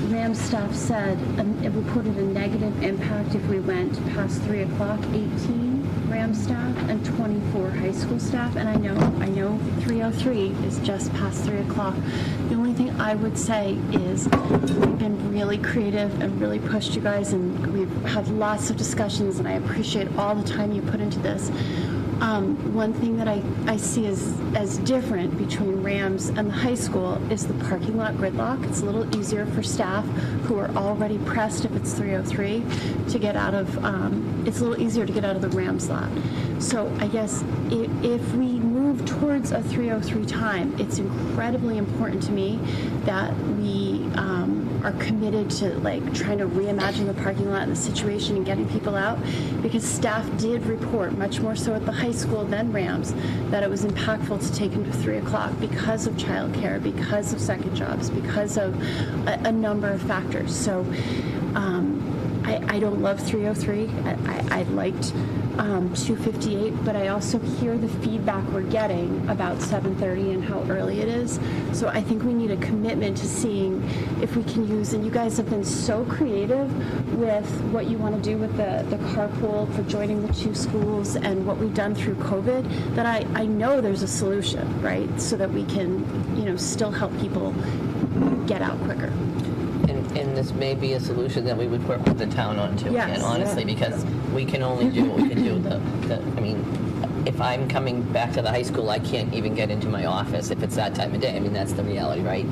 RAM staff said it would put it a negative impact if we went past 3 o'clock, 18 RAM staff and 24 high school staff. And I know 303 is just past 3 o'clock. The only thing I would say is we've been really creative and really pushed you guys, and we've had lots of discussions, and I appreciate all the time you put into this. One thing that I see as different between Rams and the high school is the parking lot gridlock. It's a little easier for staff who are already pressed if it's 303 to get out of, it's a little easier to get out of the Rams lot. So I guess if we move towards a 303 time, it's incredibly important to me that we are committed to trying to reimagine the parking lot and the situation and getting people out, because staff did report, much more so at the high school than Rams, that it was impactful to take them to 3 o'clock because of childcare, because of second jobs, because of a number of factors. So I don't love 303. I liked 258, but I also hear the feedback we're getting about 7:30 and how early it is. So I think we need a commitment to seeing if we can use, and you guys have been so creative with what you want to do with the carpool for joining the two schools and what we've done through COVID, that I know there's a solution, right? So that we can, still help people get out quicker. And this may be a solution that we would work with the town on too, Yes. and honestly, because we can only do what we can do. I mean, if I'm coming back to the high school, I can't even get into my office if it's that time of day. I mean, that's the reality, right?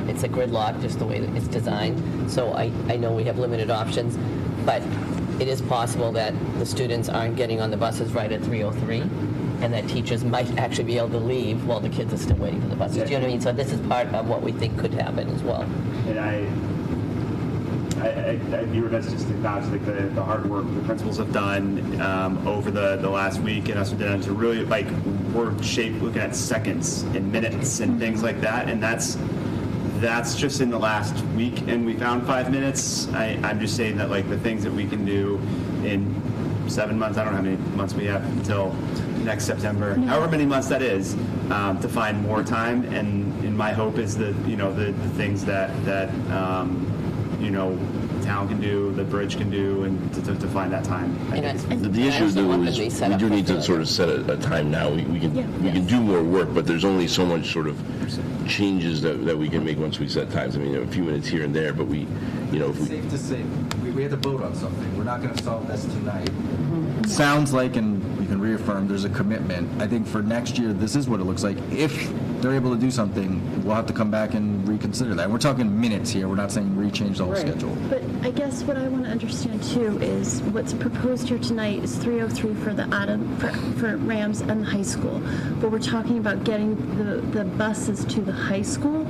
It's a gridlock, just the way that it's designed. So I know we have limited options, but it is possible that the students aren't getting on the buses right at 3:03. And that teachers might actually be able to leave while the kids are still waiting for the buses. Do you know what I mean? So this is part of what we think could happen as well. And I'd be remiss just to acknowledge the hard work the principals have done over the last week, and us done to really we're shaped looking at seconds and minutes and things like that, and that's just in the last week, and we found 5 minutes. I'm just saying that the things that we can do in 7 months, I don't know how many months we have until next September, however many months that is, to find more time, and my hope is that the things that town can do, the bridge can do, and to find that time. The issue though is we do need to sort of set a time now. We can do more work, but there's only so much sort of changes that we can make once we set times. I mean, a few minutes here and there, but It's safe to say we have to vote on something. We're not going to solve this tonight. Sounds like, and you can reaffirm, there's a commitment. I think for next year, this is what it looks like. If they're able to do something, we'll have to come back and reconsider that. We're talking minutes here. We're not saying rechange the whole schedule. But I guess what I want to understand too is what's proposed here tonight is 303 for Rams and the high school. But we're talking about getting the buses to the high school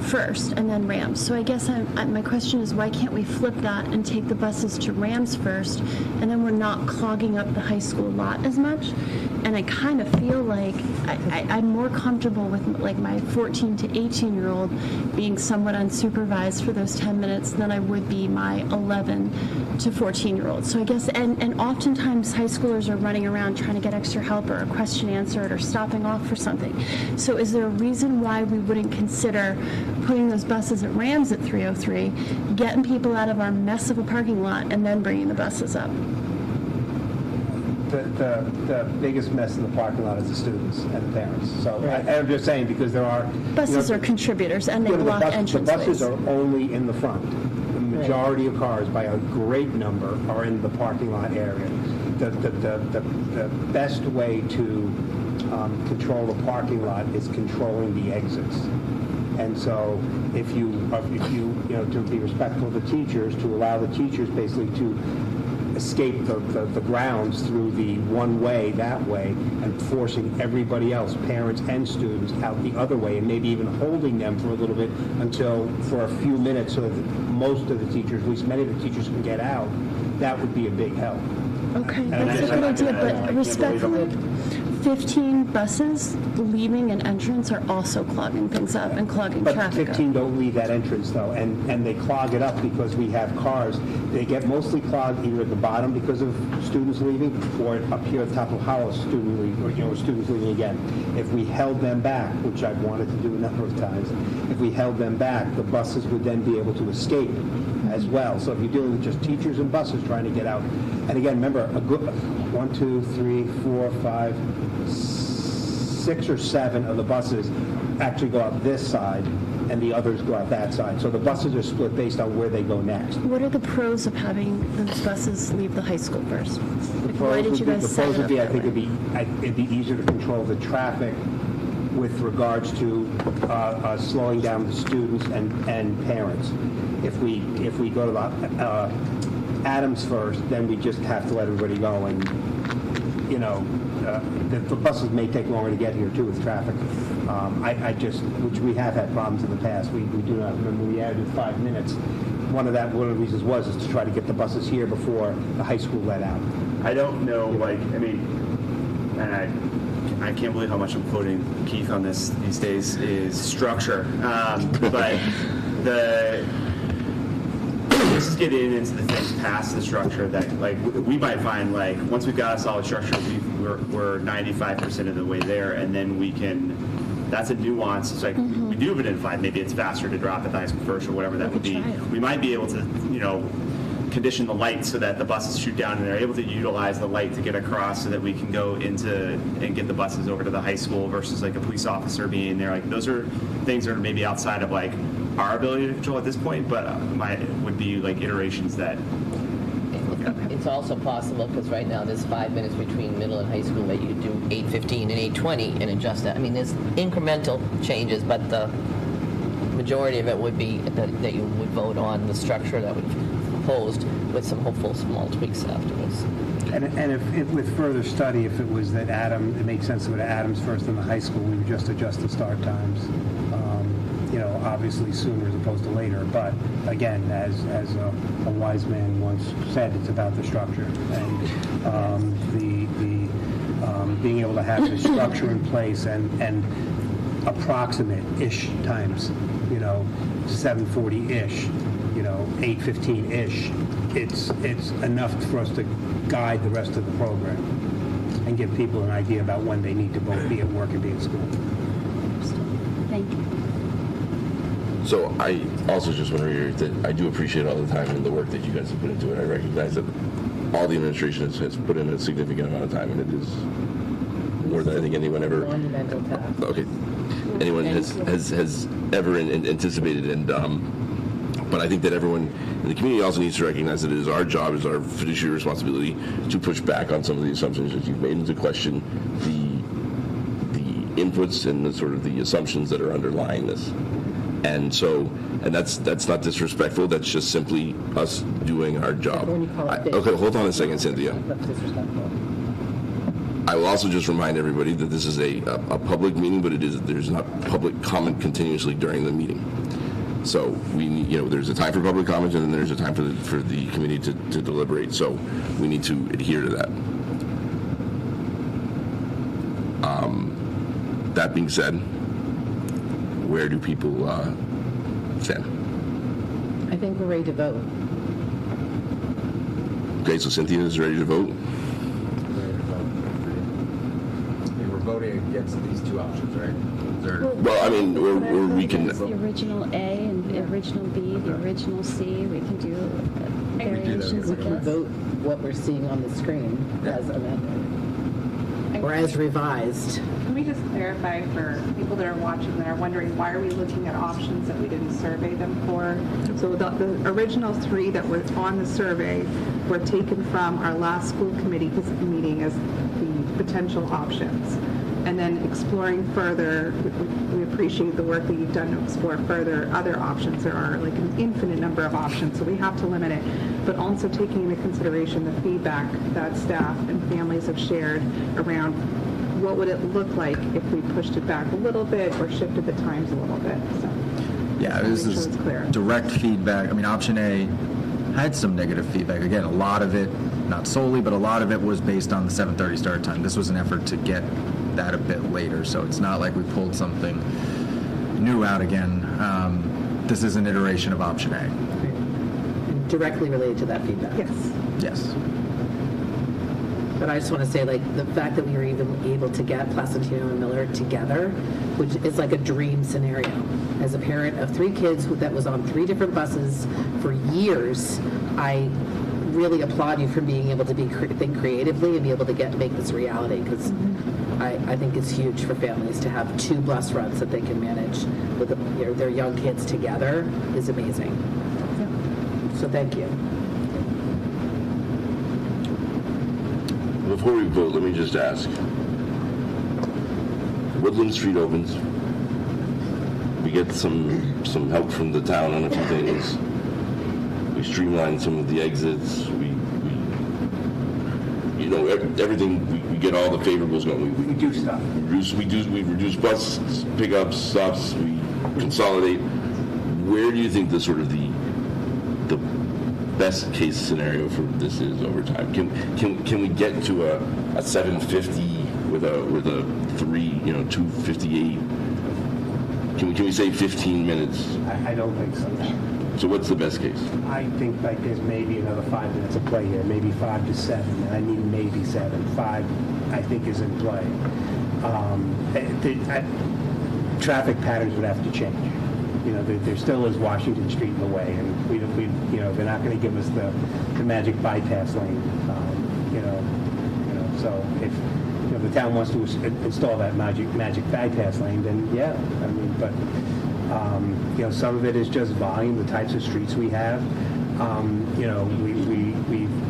first and then Rams. So I guess my question is, why can't we flip that and take the buses to Rams first, and then we're not clogging up the high school lot as much? And I kind of feel like I'm more comfortable with my 14 to 18-year-old being somewhat unsupervised for those 10 minutes than I would be my 11 to 14-year-old. So I guess, and oftentimes high schoolers are running around trying to get extra help or a question answered or stopping off for something. So is there a reason why we wouldn't consider putting those buses at Rams at 303, getting people out of our mess of a parking lot, and then bringing the buses up? The biggest mess in the parking lot is the students and the parents. So I'm just saying, because there are... Buses are contributors, and they block entrance The buses are only in the front. The majority of cars, by a great number, are in the parking lot area. The best way to control the parking lot is controlling the exits. And so if you to be respectful of the teachers, to allow the teachers basically to escape the grounds through the one way that way, and forcing everybody else, parents and students, out the other way, and maybe even holding them for a little bit for a few minutes so that most of the teachers, at least many of the teachers, can get out, that would be a big help. Okay, that's a good idea, but respectfully, 15 buses leaving an entrance are also clogging things up and clogging But traffic 15 up. don't leave that entrance, though, and they clog it up because we have cars. They get mostly clogged either at the bottom because of students leaving, or up here at the top of Hollis, students leaving again. If we held them back, which I've wanted to do a number of times, if we held them back, the buses would then be able to escape as well. So if you're dealing with just teachers and buses trying to get out, and again, remember, a good 1, 2, 3, 4, 5, 6 or 7 of the buses actually go out this side, and the others go out that side. So the buses are split based on where they go next. What are the pros of having those buses leave the high school first? Like, why did you guys The set pros it would up be, I that think way? it'd be easier to control the traffic with regards to slowing down the students and parents. If we go to the Adams first, then we just have to let everybody go, and the buses may take longer to get here too with traffic. Which we have had problems in the past. We do not remember we added 5 minutes. One of the reasons is to try to get the buses here before the high school let out. I don't know, and I can't believe how much I'm quoting Keith on this these days, is structure. But this is getting into the things past the structure that, we might find, once we've got a solid structure, we're 95% of the way there, and then we can, that's a nuance. It's we do have it identified. Maybe it's faster to drop at the high school first or whatever that would be. We might be able to, condition the light so that the buses shoot down and they're able to utilize the light to get across so that we can go into and get the buses over to the high school versus a police officer being there. Those are things that are maybe outside of our ability to control at this point, but would be iterations that. It's also possible, because right now there's 5 minutes between middle and high school, that you could do 8:15 and 8:20 and adjust that. There's incremental changes, but the majority of it would be that you would vote on the structure that we've proposed with some hopeful small tweaks afterwards. And if with further study, if it was that it made sense to go to Adams first and the high school, we would just adjust the start times. Obviously sooner as opposed to later. But again, as a wise man once said, it's about the structure and being able to have the structure in place and approximate-ish times. 7:40-ish. 8:15-ish. It's enough for us to guide the rest of the program and give people an idea about when they need to both be at work and be at school. Thank you. So I also just want to reiterate that I do appreciate all the time and the work that you guys have put into it. I recognize that all the administration has put in a significant amount of time, and it is more than I think anyone ever. Monumental task. Okay, anyone has ever anticipated, and but I think that everyone in the community also needs to recognize that it is our job, is our fiduciary responsibility to push back on some of the assumptions that you've made, and to question the inputs and the sort of the assumptions that are underlying this. And that's not disrespectful. That's just simply us doing our job. Okay, hold on a second, Cynthia. That's disrespectful. I will also just remind everybody that this is a public meeting, but there's not public comment continuously during the meeting. So we need, there's a time for public comment, and then there's a time for the committee to deliberate. So we need to adhere to that. That being said, where do people stand? I think we're ready to vote. Okay, so Cynthia is ready to vote. We're voting against these two options, right? Well, or we can. The original A and the original B, the original C. We can do variations of We can this. vote what we're seeing on the screen as amended, or as revised. Can we just clarify for people that are watching that are wondering, why are we looking at options that we didn't survey them for? So the original 3 that were on the survey were taken from our last school committee meeting as the potential options. And then exploring further, we appreciate the work that you've done to explore further other options. There are like an infinite number of options, so we have to limit it. But also taking into consideration the feedback that staff and families have shared around what would it look like if we pushed it back a little bit or shifted the times a little bit. So Yeah, this is direct feedback. I mean, option A had some negative feedback. Again, a lot of it, not solely, but a lot of it was based on the 7:30 start time. This was an effort to get that a bit later, so it's not like we pulled something new out again. This is an iteration of option A. Directly related to that feedback. Yes. Yes. But I just want to say, like, the fact that we were even able to get Placentino and Miller together, which is like a dream scenario. As a parent of 3 kids that was on 3 different buses for years, I really applaud you for being able to think creatively and be able to make this reality, because I think it's huge for families to have 2 bus runs that they can manage with their young kids together is amazing. So thank you. Before we vote, let me just ask. Woodland Street opens. We get some help from the town on a few things. We streamline some of the exits. Everything. We get all the favorables going. We do stuff. We reduce bus pickups, stops. We consolidate. Where do you think the best case scenario for this is over time? Can we get to a 750 with a 258? Can we say 15 minutes? I don't think so. So what's the best case? I think like there's maybe another 5 minutes of play here, maybe 5 to 7. And I mean maybe 7. 5, I think, is in play. Traffic patterns would have to change. There still is Washington Street in the way, and they're not going to give us the magic bypass lane. So if the town wants to install that magic bypass lane, then yeah. I mean, but some of it is just volume, the types of streets we have.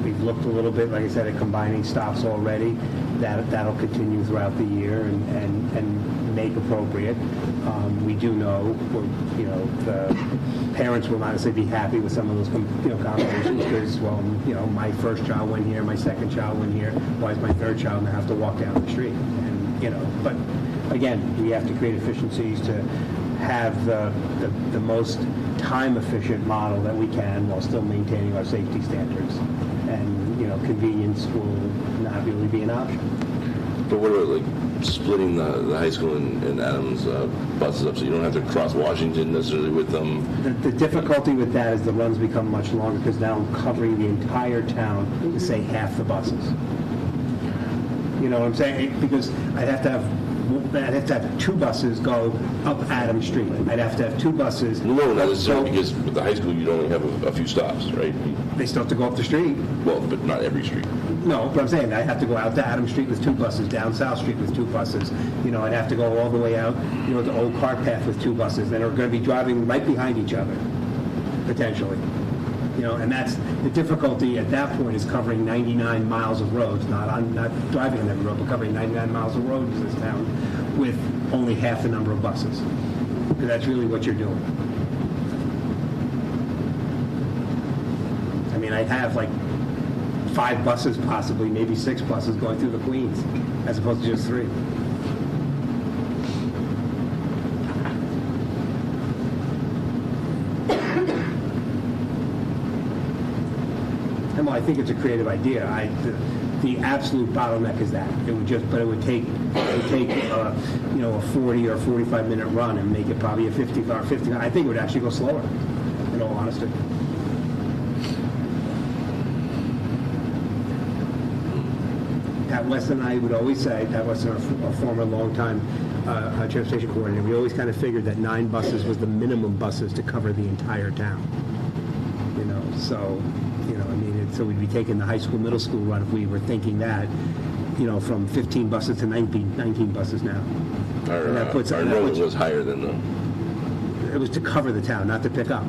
We've looked a little bit, like I said, at combining stops already. That'll continue throughout the year and make appropriate. We do know, the parents will not necessarily be happy with some of those combinations because, my first child went here, my second child went here. Why is my third child going to have to walk down the street? And but again, we have to create efficiencies to have the most time-efficient model that we can while still maintaining our safety standards. And convenience will not really be an option. But what about splitting the high school and Adams buses up so you don't have to cross Washington necessarily with them? The difficulty with that is the runs become much longer because now I'm covering the entire town to say half the buses. You know what I'm saying? Because I'd have to have 2 buses go up Adams Street. I'd have to have 2 buses. No, not necessarily, because with the high school you'd only have a few stops, right? They still have to go up the street. Well, but not every street. No, but I'm saying I'd have to go out to Adams Street with 2 buses, down South Street with 2 buses. I'd have to go all the way out, to Old Cart Path with 2 buses. Then we're going to be driving right behind each other, potentially. And that's the difficulty at that point is covering 99 miles of roads, not driving on every road, but covering 99 miles of roads in this town with only half the number of buses. Because that's really what you're doing. I mean, I'd have 5 buses possibly, maybe 6 buses going through the Queens, as opposed to just 3. I think it's a creative idea. The absolute bottleneck is that it would take a 40 or 45 minute run and make it probably a 50 or 50. I think it would actually go slower, in all honesty. Pat West and I would always say, Pat West, a former longtime transportation coordinator, we always kind of figured that 9 buses was the minimum buses to cover the entire town. So we'd be taking the high school, middle school run if we were thinking that, from 15 buses to 19 buses now. Our enrollment was higher than the... It was to cover the town, not to pick up.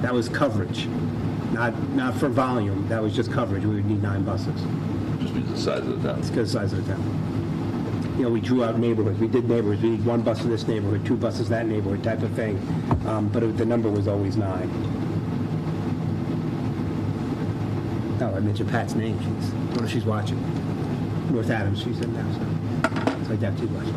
That was coverage, not for volume. That was just coverage. We would need 9 buses. Just because of the size of the town. It's because of the size of the town. we drew out neighborhoods. We did neighborhoods. We need 1 bus in this neighborhood, 2 buses that neighborhood type of thing. But the number was always 9. Oh, I mentioned Pat's name. She's watching. North Adams, she's in now. So I doubt she's watching.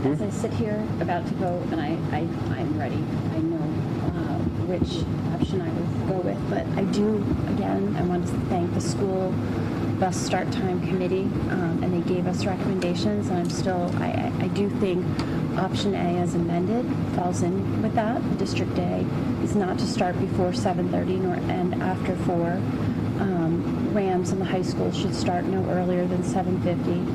As I sit here about to vote, and I'm ready. I know which option I will go with, but I do, again, I want to thank the school bus start time committee, and they gave us recommendations, and I do think option A as amended falls in with that. District A is not to start before 7:30 nor end after 4. Rams in the high school should start no earlier than 7:50.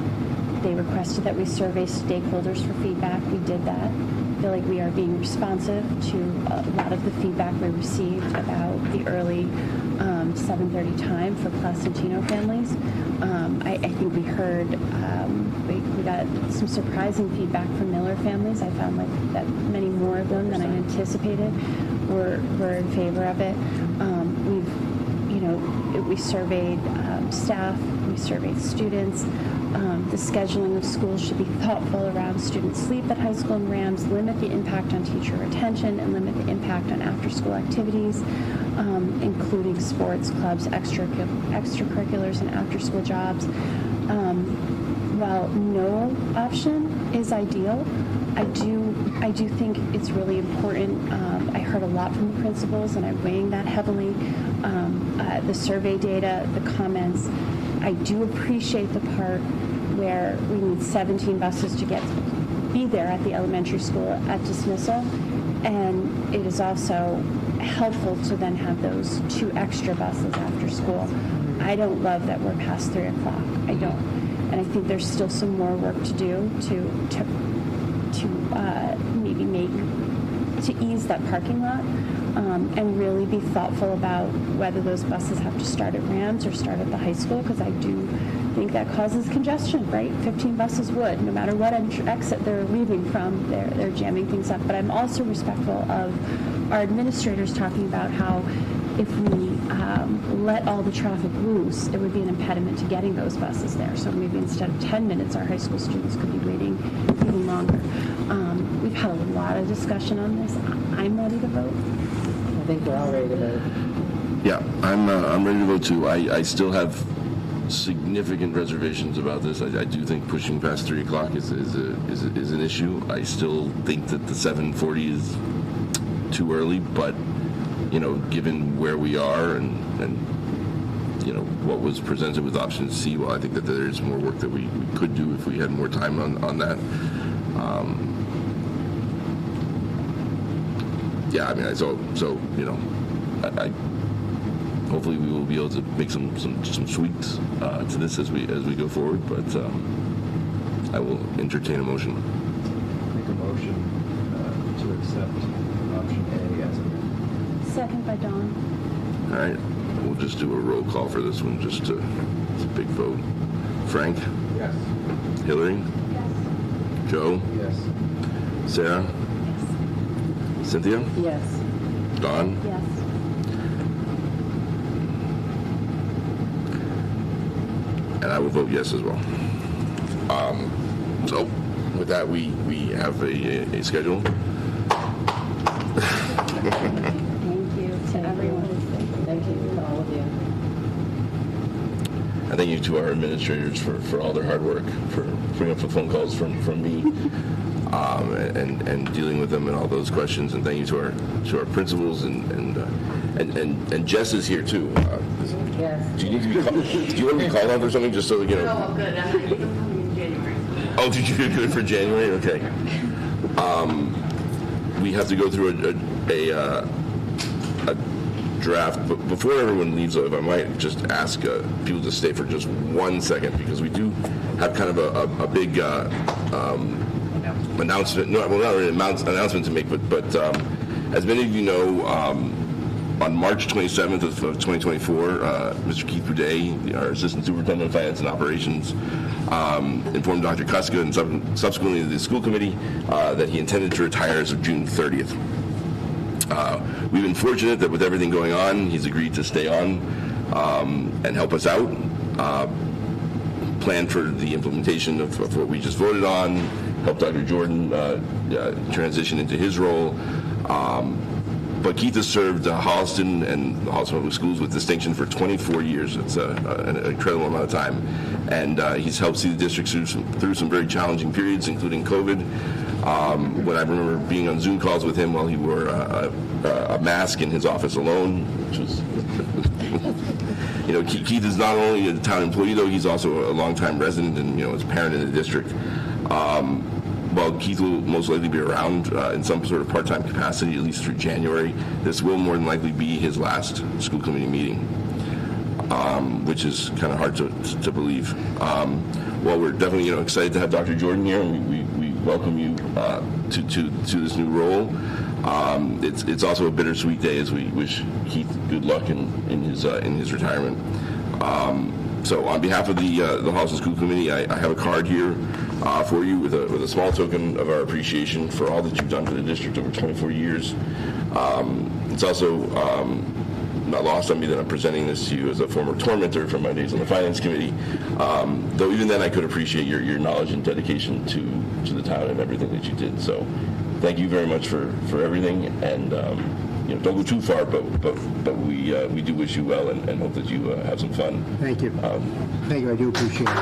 They requested that we survey stakeholders for feedback. We did that. I feel like we are being responsive to a lot of the feedback we received about the early 7:30 time for Placentino families. I think we heard, we got some surprising feedback from Miller families. I found like that many more of them than I anticipated were in favor of it. We surveyed staff, we surveyed students. The scheduling of schools should be thoughtful around student sleep at high school and Rams, limit the impact on teacher retention, and limit the impact on after-school activities, including sports, clubs, extracurriculars, and after-school jobs. While no option is ideal, I do think it's really important. I heard a lot from the principals, and I'm weighing that heavily. The survey data, the comments. I do appreciate the part where we need 17 buses to be there at the elementary school at dismissal, and it is also helpful to then have those 2 extra buses after school. I don't love that we're past 3 o'clock. I don't, and I think there's still some more work to do to maybe to ease that parking lot. And really be thoughtful about whether those buses have to start at Rams or start at the high school, because I do think that causes congestion, right? 15 buses would, no matter what exit they're leaving from, they're jamming things up. But I'm also respectful of our administrators talking about how if we let all the traffic loose, it would be an impediment to getting those buses there. So maybe instead of 10 minutes, our high school students could be waiting even longer. We've had a lot of discussion on this. I'm ready to vote. I think we're all ready to vote. Yeah, I'm ready to vote too. I still have significant reservations about this. I do think pushing past 3 o'clock is an issue. I still think that the 7:40 is too early, but given where we are and what was presented with option C, well, I think that there is more work that we could do if we had more time on that. Yeah, I mean, I hopefully we will be able to make some tweaks to this as we go forward. But I will entertain a motion. Make a motion to accept option A as amended. Second by Dawn. All right, we'll just do a roll call for this one. It's a big vote. Frank? Yes. Hillary? Yes. Joe? Yes. Sarah? Yes. Cynthia? Yes. Dawn? Yes. And I will vote yes as well. So with that, we have a schedule. Thank you to everyone. Thank you to all of you. And thank you to our administrators for all their hard work, for bringing up the phone calls from me, and dealing with them and all those questions. And thank you to our principals and Jess is here too. Yes. Do you need to be called? Do you want to be called on for something just so that you know? No, I'm good. I'm not even coming in January. Oh, did you get good for January? Okay. We have to go through a draft, but before everyone leaves, though, if I might just ask people to stay for just 1 second, because we do have kind of a big announcement. No, well, not really an announcement to make, but as many of you know, On March 27th of 2024, Mr. Keith Boudet, our Assistant Superintendent of Finance and Operations, informed Dr. Kuska and subsequently the school committee that he intended to retire as of June 30th. We've been fortunate that with everything going on, he's agreed to stay on and help us out, plan for the implementation of what we just voted on, help Dr. Jordan transition into his role. But Keith has served Holliston and the Holliston Public Schools with distinction for 24 years. It's an incredible amount of time. And he's helped see the district through some very challenging periods, including COVID. When I remember being on Zoom calls with him while he wore a mask in his office alone, which was... Keith is not only a town employee, though, he's also a longtime resident and, is a parent in the district. While Keith will most likely be around in some sort of part-time capacity, at least through January, this will more than likely be his last school committee meeting, which is kind of hard to believe. Well, we're definitely excited to have Dr. Jordan here, and we welcome you to this new role. It's also a bittersweet day as we wish Keith good luck in his retirement. So on behalf of the Holliston School Committee, I have a card here for you with a small token of our appreciation for all that you've done for the district over 24 years. It's also not lost on me that I'm presenting this to you as a former tormentor from my days on the Finance Committee. Though even then I could appreciate your knowledge and dedication to the town and everything that you did. So thank you very much for everything, and don't go too far, but we do wish you well and hope that you have some fun. Thank you. Thank you. I do appreciate it.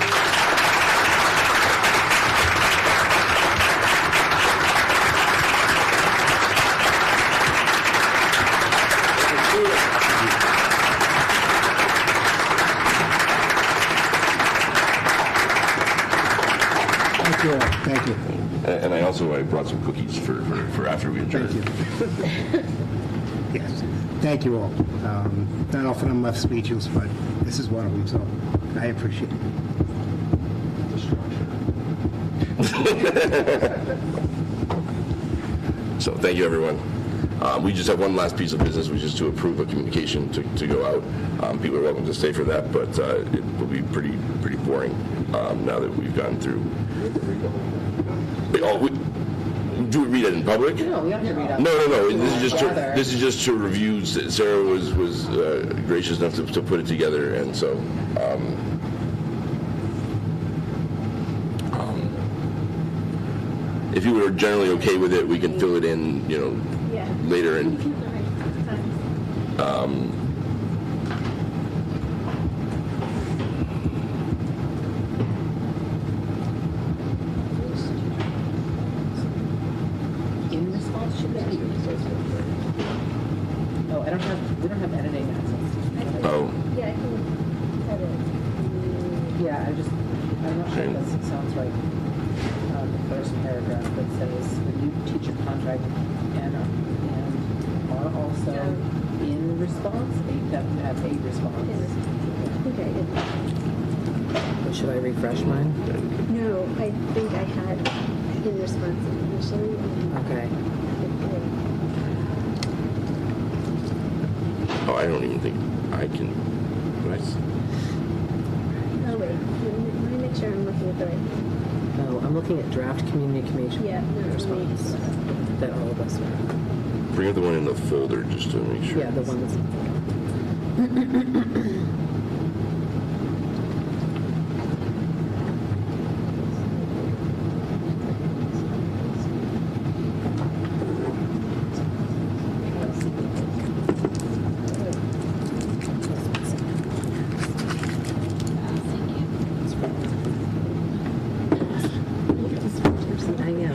Thank you. And I brought some cookies for after we adjourn. Thank you. Yes. Thank you all. Not often I'm left speechless, but this is one of them, so I appreciate it. So thank you, everyone. We just have one last piece of business, which is to approve a communication to go out. People are welcome to stay for that, but it will be pretty boring now that we've gone through. Do we read it in public? No, we don't have to read it. No. This is just to review. Sarah was gracious enough to put it together, and so. If you were generally okay with it, we can fill it in, later. And we don't have editing access. Oh. Yeah, I can edit. Yeah, I'm not sure if this sounds right. The first paragraph that says the new teacher contract and are also in response. They definitely have a response. Okay. Should I refresh mine? No, I think I had in response initially. Okay. Oh, I don't even think I can. Oh, wait. Let me make sure I'm looking at the right thing. No, I'm looking at draft communication. Yeah, no, response that all of us are. Bring up the one in the folder just to make sure. Yeah, the one that's.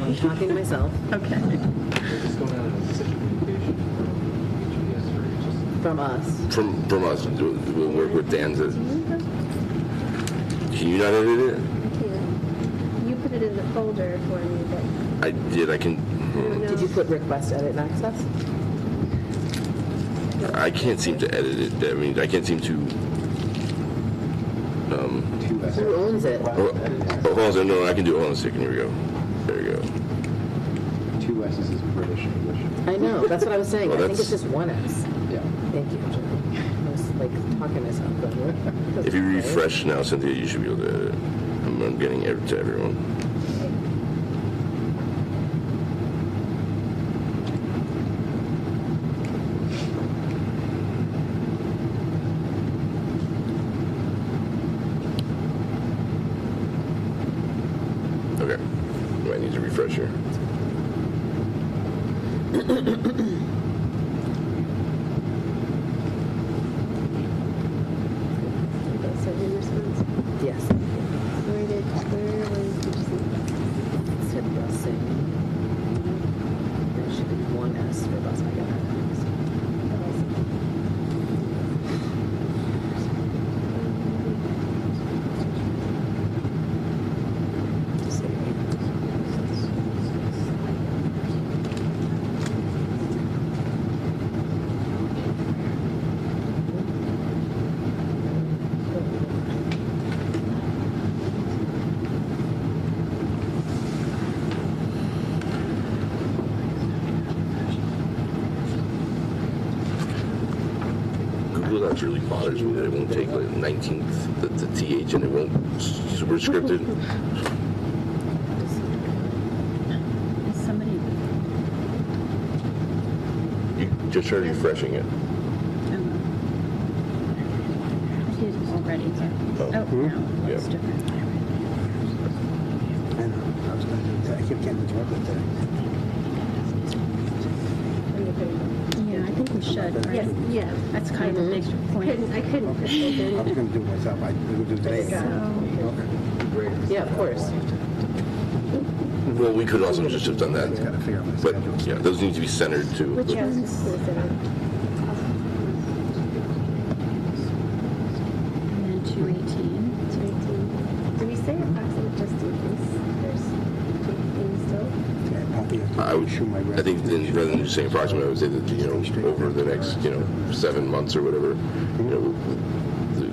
I'm talking to myself. Okay. From us. From us. We'll work with Dan to. Can you not edit it? I can. You put it in the folder for me, but. I did. I can. Did you put request edit and access? I can't seem to edit it. I mean, I can't seem to. Who owns it? Hold on. No, I can do it. Hold on a second. Here we go. There we go. 2 S's is British English. I know. That's what I was saying. Well, I think it's just 1 S. Yeah. Thank you, Jenny. I was like talking myself over. If you refresh now, Cynthia, you should be able to. I'm getting it to everyone. Okay. I might need to refresh here. Yes. Where was It said busing. There should be one S for bus. I got Google Docs really bothers me that it won't take like 19th, the TH, and it won't super scripted. Is somebody, You just try refreshing it. I did already, but, Oh. no, it's Yeah. different. I know, I was going to do that. I kept getting interrupted today. Yeah, I think we should, right? Yes, yeah. That's kind of a big point. I couldn't. I was going to do it myself. I will do today. Okay. Yeah, of course. Well, we could also just have done that. But yeah, those need to be centered too. Which ones? And then 218. Do we say approximate just in case there's things still? I think then rather than just saying approximate, I would say that, you know, over the next, 7 months or whatever, the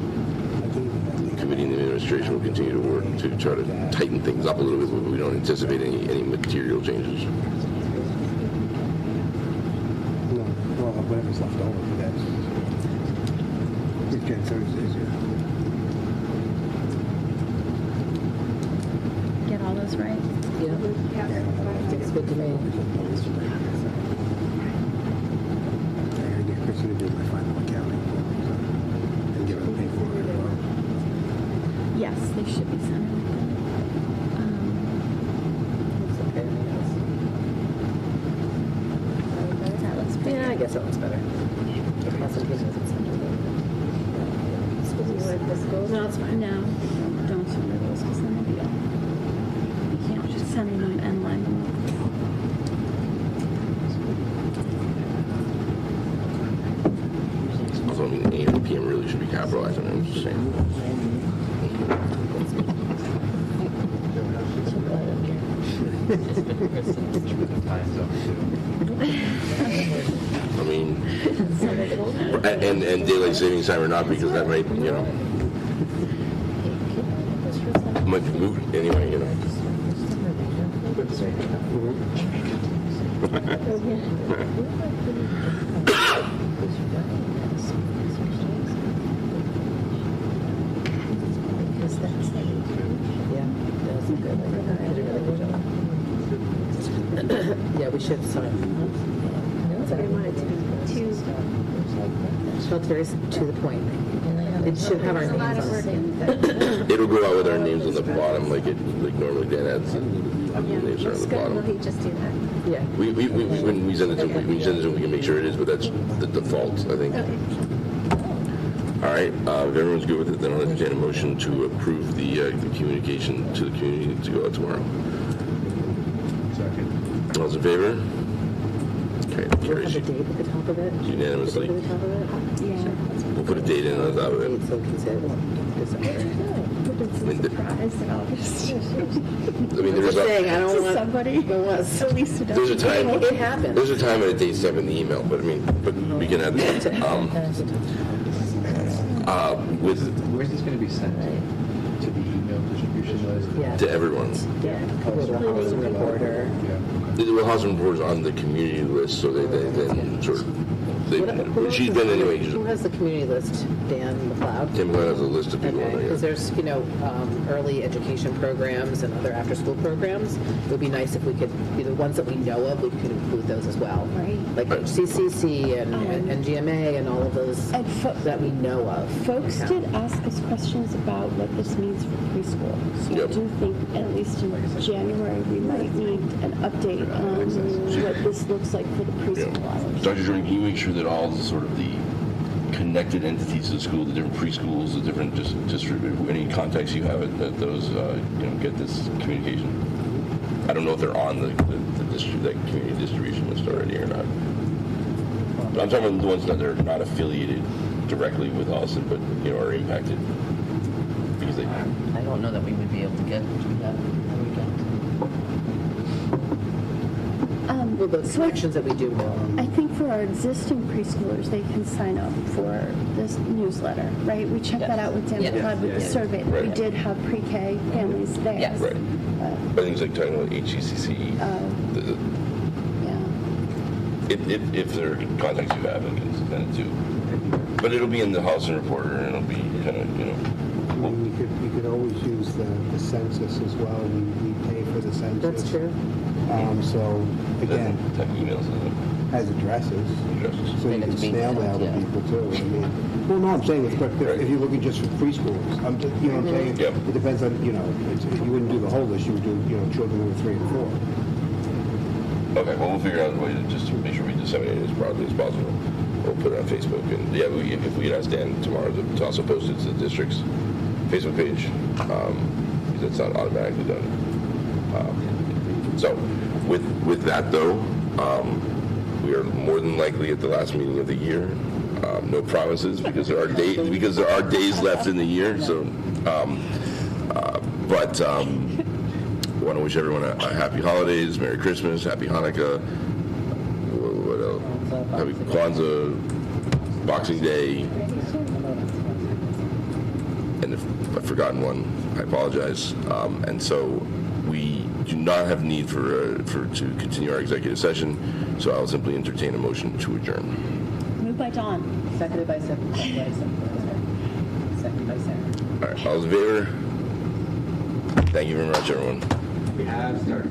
committee and the administration will continue to work to try to tighten things up a little bit, but we don't anticipate any material changes. No, well, whatever's left over for that. Weekend Thursdays, Get all those right? It's good to me. I gotta get Chrissy to do my final accounting and give her the paperwork as well. Yes, they should be sent. That looks better. Yeah, I guess that looks better. No, it's fine. No, don't send her those because then they'll be all. You can't just send them and line them up. Also, I mean, AM and PM really should be capitalized. I mean, I'm just saying. I mean, and daylight savings time or not, because that might, might be moot anyway, Yeah, we should sign. They want it to be two. Felt very to the point. It should have our There's a lot names of on work it. in that. It'll go out with our names on the bottom, like normally Dan adds the names are on the Good, will bottom. he just do that? Yeah. When we send it to him, we can make sure it is, but that's the default, I think. All right, if everyone's good with it, then I'll entertain a motion to approve the communication to the community to go out tomorrow. Second. All those in favor? Okay, that We'll carries have a date at the top of it. unanimously. The date at the top of it. Yeah. We'll put a date in on the top of it. So we can say, well, December. I mean, Surprised in August. I mean, there's Just saying, I don't want somebody. At least it there's a time. It happens. There's a time and a date set in the email, but I mean, but we can add that. Where's this going to be sent? To the email distribution list? Yeah. To everyone. Yeah. With the housing reporter. Well, housing reporters on the community list, so they then sort of She's been anyway. Who has the community list? Dan McLeod? Tim McLeod has a list of people on there. Because there's, early education programs and other after-school programs. It would be nice if we could, the ones that we know of, we could include those as well. Right. Like HCCC and NGMA and all of those that we know of. Folks did ask us questions about what this means for preschool. So I do think at least in January we might need an update on what this looks like for the preschool hours. Dr. Jordan, can you make sure that all the sort of the connected entities of the school, the different preschools, the different any contacts you have at those, get this communication? I don't know if they're on the community distribution list already or not. But I'm talking about the ones that are not affiliated directly with Holliston, but are impacted because they. I don't know that we would be able to get that weekend. Well, the connections that we do know. I think for our existing preschoolers, they can sign up for this newsletter, right? We checked that out with Dan McLeod with the survey. Right. We did have pre-K families there. Yes. Right. But I think it's like talking about HCCC. If there are contacts you have, I can send it to. But it'll be in the Holliston Reporter, and it'll be kind of, You could always use the census as well. We pay for the census. That's true. So again, emails has addresses. So you can snail mail to people too. Well, no, I'm saying if you're looking just for preschoolers, you know what I'm saying? Yep. It depends on you wouldn't do the whole list. You would do children who are 3 and 4. Okay, well, we'll figure out a way to just make sure we disseminate it as broadly as possible. We'll put it on Facebook, and if we could ask Dan tomorrow to also post it to the district's Facebook page, because it's not automatically done. So, with that though, we are more than likely at the last meeting of the year. No promises because there are days left in the year. So, but I want to wish everyone a happy holidays, Merry Christmas, Happy Hanukkah, what else? Happy Kwanzaa, Boxing Day, and if I've forgotten one, I apologize. And so we do not have need to continue our executive session, so I'll simply entertain a motion to adjourn. Moved by Dawn. Seconded by Sarah. All right, all those in favor? Thank you very much, everyone. We have started.